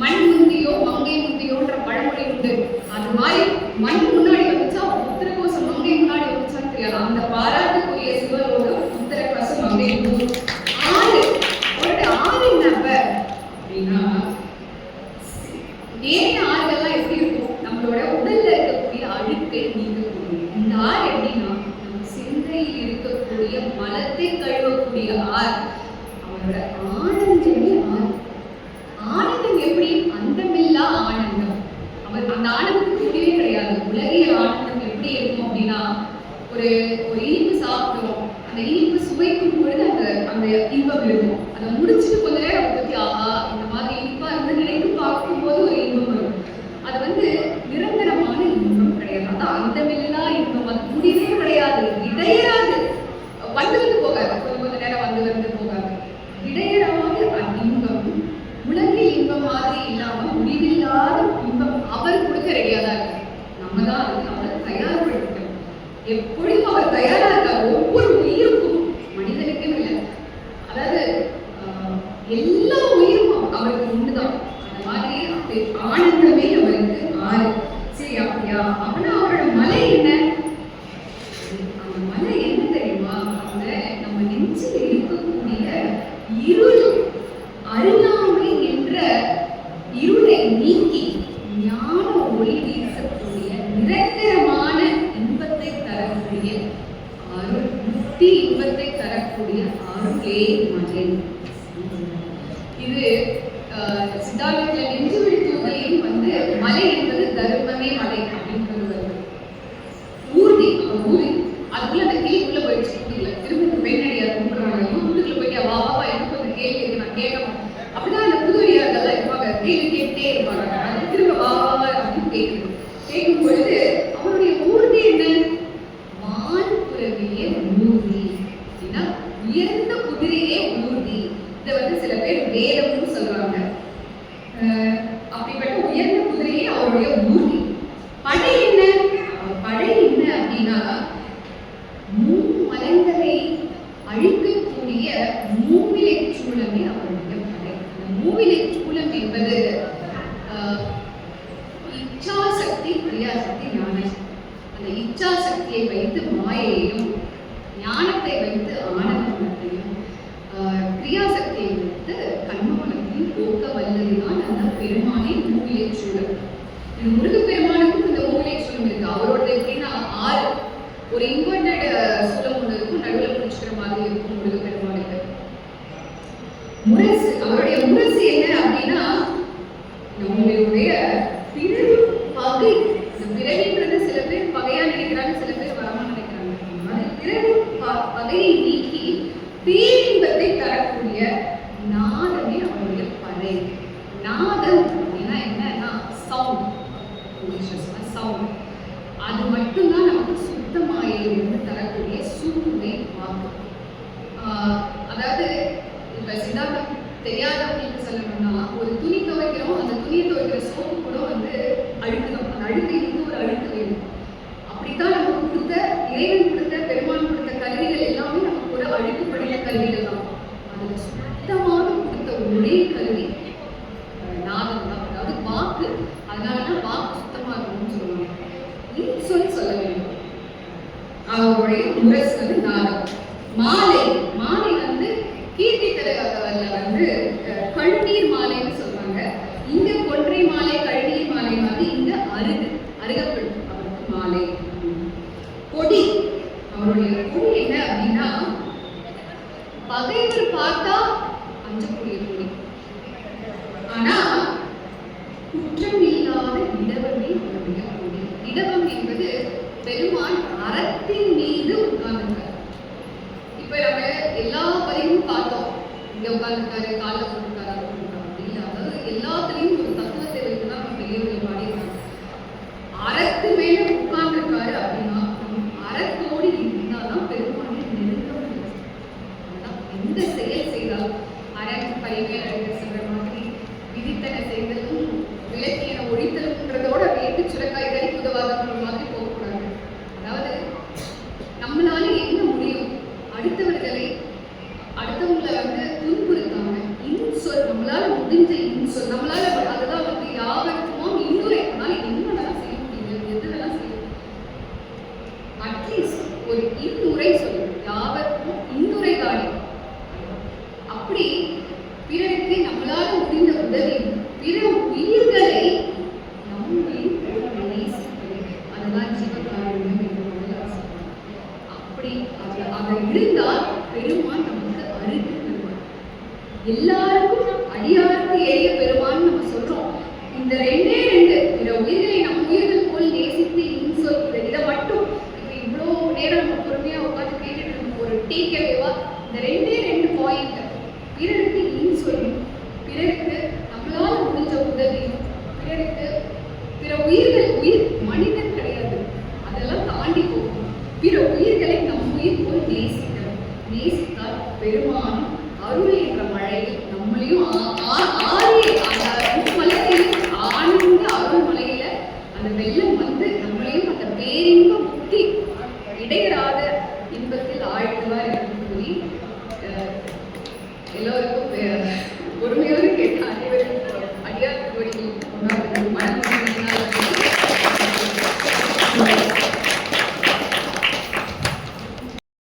மண் முந்தியோ மங்கை முந்தியோன்ற பழமொழி உண்டு. அது மாதிரி மண் முன்னாடி வந்துச்சா உத்தரகோச மங்கை முன்னாடி வந்துச்சான்னு தெரியாது. அந்த பாராட்டுக்குரிய சிவலோகம் உத்தரகோச மங்கை ஊர். அவருடைய ஆறு நபர் அப்படின்னா, ஏன் ஆறுகள்லாம் எப்படி இருக்கும், நம்மளோட உடல்ல இருக்கக்கூடிய அழுக்கை நீக்கக்கூடிய இந்த ஆறு எப்படின்னா, நம்ம சிந்தையில் இருக்கக்கூடிய மலத்தை கழுவக்கூடிய ஆறு. அதோட ஆனந்தமே ஆனந்தம் எப்படி? அந்தமில்லா ஆனந்தம். அந்த ஆனந்தத்துக்கு முடிவே கிடையாது. உலகியல் ஆனந்தம் எப்படி இருக்கும் அப்படின்னா, ஒரு இனிப்பு சாப்பிடுவோம், அந்த இனிப்பு சுவைக்கும் பொழுது அந்த இன்பம் இருக்கும். அதை முடிச்சுட்டு கொஞ்ச நேரம் பற்றி ஆஹா இந்த மாதிரி இனிப்பா இருந்து நினைத்து பார்க்கும்போது ஒரு இன்பம் வரும். அது நிரந்தரமான இன்பம் கிடையாது. அதான் அந்தமில்லா இன்பம். அது முடிவே கிடையாது, இடையராது, வந்து போகாது. கொஞ்ச நேரம் வந்து போகாது, இடையராது. இன்பம் உலகில் இன்பம் மாதிரி இல்லாம முடிவில்லாத இன்பம் அவர் கொடுக்க ரெடியா தான் இருக்கு. நம்ம தான் அவரை தயார்படுத்தணும். எப்பொழுதும் அவர் தயாரா இருக்கார். ஒவ்வொரு உயிருக்கும், மனிதனுக்கும் இல்லை, அதாவது எல்லா உயிரும் அவருக்கு உண்டுதான். அந்த மாதிரி ஆனந்தமே அவருக்கு ஆறு. சரி, அப்படியா? அப்படின்னா அவரோட மலை என்ன? அந்த மலை என்ன தெரியுமா? அந்த நம்ம நெஞ்சில் இருக்கக்கூடிய இருள், அறியாமை என்ற இருளை நீக்கி ஞான ஒளி வீசக்கூடிய நிரந்தரமான இன்பத்தை தரக்கூடிய அருள், முக்தி இன்பத்தை தரக்கூடிய அருளே மலை. இது சித்தாந்தத்தில் நெஞ்சுவிழி தூதலையும் மலை என்பது தர்மமே மலை அப்படின்றது வருது. ஊர்தி, ஊர்தி அதுக்குள்ள அந்த கிளி உள்ள போயிடுச்சு. கூட்டுக்குள்ள திரும்ப பெண்ணடியார் கும்பிடுறாங்க. கூட்டுக்குள்ள போயிட்டு வா வா எனக்கு ஒரு கேள்வி இருக்கு, நான் கேட்கணும். அப்படிதான் அந்த புதுவடியார்கள்லாம் இருப்பாங்க, கேள்வி கேட்டே இருப்பாங்க. அது திரும்ப வா வா அப்படின்னு கேட்கும் பொழுது அவருடைய ஊர்தி என்ன? வான்புறவிய ஊர்தி அப்படின்னா உயர்ந்த குதிரையே ஊர்தி. இதை சில பேர் வேதம்னு சொல்றாங்க. அப்படிப்பட்ட உயர்ந்த குதிரையே அவருடைய ஊர்தி. படை என்ன? படை என்ன அப்படின்னா மூமலங்களை அழிக்கக்கூடிய மூவிலை சூழமே அவருடைய படை. அந்த மூவிலை சூழம் என்பது இச்சாசக்தி, கிரியாசக்தி, ஞானம். அந்த இச்சாசக்தியை வைத்து மாயையையும், ஞானத்தை வைத்து ஆனந்தத்தையும், கிரியாசக்தியை வைத்து கண்மூலத்தையும் போக்க வல்லதுதான் அந்த பெருமானின் மூவிலை சூழல். முருகப்பெருமானுக்கும் இந்த மூவிலை சூழல் இருக்கு. அவரோட எப்படின்னா 6 ஒரு இன்வெர்டட் சூழல் ஒன்று இருக்கும், நடுவில் பிடிச்சிக்கிற மாதிரி இருக்கும் முருகப்பெருமானுக்கு. முரசு, அவருடைய முரசு என்ன அப்படின்னா நம்மளுடைய பிறவி பகை. இந்த பிறவின்றது சில பேர் பகையா நினைக்கிறாங்க, சில பேர் வரமா நினைக்கிறாங்க. அது பிறவி பகையை நீக்கி பேரின்பத்தை தரக்கூடிய நாதமே அவருடைய படை. நாதம் அப்படின்னா என்னன்னா சவுண்ட், சவுண்ட். அது மட்டும்தான் நமக்கு சுத்தமாயிலிருந்து தரக்கூடிய சூழ்நிலை வாக்கு. அதாவது இப்ப சித்தாந்தம் தெரியாதவங்களுக்கு சொல்லணும்னா, ஒரு துணி துவைக்கிறோம், அந்த துணியை துவைக்கிற சோப்பு கூட அழுக்குதான். அந்த அழுக்கு இருந்து ஒரு அழுக்கு வேணும். அப்படித்தான் நமக்கு கொடுத்த இறைவன் கொடுத்த பெருமான் கொடுத்த கருவிகள் எல்லாமே நமக்கு ஒரு அழுக்குப்படிய கருவிகள் தான். அதுல சுத்தமாக கொடுத்த ஒரே கருவி நாதம் தான், அதாவது வாக்கு. அதனாலதான் வாக்கு சுத்தமா இருக்கணும்னு சொல்லுவாங்க. இன்சொல் சொல்ல வேண்டும். அவருடைய முரசு நாதம். மாலை, மாலை கீர்த்தி தலைவர்ல கழுநீர் மாலைன்னு சொல்றாங்க. இங்க கொன்றை மாலை, கழுநீர் மாலை மாதிரி இங்க அருகப்படும் அவருக்கு மாலை. கொடி, அவருடைய கொடி என்ன அப்படின்னா பகைவர் பார்த்தா அஞ்சக்கூடிய கொடி. ஆனா குற்றம் இல்லாத இடவமே அவருடைய கொடி. இடவம் என்பது பெருமான் அறத்தின் மீது உட்கார்ந்திருக்கார். இப்ப நம்ம எல்லா பதிவும் பார்த்தோம். இங்க உட்கார்ந்துருக்காரு, காலில் போட்டிருக்காரு, அப்படின்னு. அதாவது எல்லாத்துலயும் ஒரு தத்துவத்தை வைத்துதான் நம்ம பெரியவர்கள் பாடியிருக்காங்க. அறத்து மேல உட்கார்ந்துருக்காரு அப்படின்னா அறத்தோடு இருந்தாதான் பெருமானை நெருங்க முடியும். எந்த செயல் செய்தாலும் அறம் பரிமையை சொல்ற மாதிரி விதித்தன செய்தலும் விளக்கியன ஒழித்தலும்ன்றதோட வேட்டு சுரக்காய் கறி உதவாதன்ற மாதிரி போகக்கூடாது. அதாவது நம்மளால என்ன முடியும், அடுத்தவங்களை துன்புறுத்தாம இன்சொல், நம்மளால முடிஞ்ச இன்சொல், நம்மளால அதுதான் யாவருக்குமோ இன்னொரு என்னெல்லாம் செய்ய முடியும், எதுவெல்லாம் செய்ய முடியும். அட்லீஸ்ட் ஒரு இன்னுரை சொல்லணும், யாவருக்கும் இன்னுரை தானே. அப்படி பிறருக்கு நம்மளால முடிந்த உதவி, பிற உயிர்களை நம்மையும் நேசிப்பது, அதுதான் ஜீவகாருண்யம் என்று முதல்ல. அப்படி அதை இருந்தால் பெருமான் நமக்கு அருகில் வருவார். எல்லாருக்கும் அடியாருக்கு எளிய பெருமான்னு நம்ம சொல்றோம். இந்த ரெண்டே ரெண்டு பிற உயிர்களை நம் உயிர்கள் போல் நேசித்து இன்சொல் இதை மட்டும் இப்போ இவ்வளோ நேரம் நம்ம பொறுமையா உட்காந்து கேட்டுட்டு இருந்தோம். ஒரு டேக்கவேவா இந்த ரெண்டே ரெண்டு பாயிண்ட், பிறருக்கு இன்சொல்லும், பிறருக்கு நம்மளால முடிஞ்ச உதவியும், பிறருக்கு பிற உயிர்கள், உயிர் மனிதன் கிடையாது, அதெல்லாம் தாண்டி போகும். பிற உயிர்களை நம் உயிர் போல் நேசிக்கணும். நேசித்தால் பெருமான் அருள் என்ற மழையில் நம்மளையும் ஆனந்த அருள் மலையில அந்த வெள்ளம் வந்து நம்மளையும் அந்த பேரின்ப முக்தி இடையராத இன்பத்தில் ஆழ்த்துவார் என்று கூறி எல்லோருக்கும் பொறுமையோடு கேட்ட அனைவருக்கும் அடியார் கோரிக்கை மனம்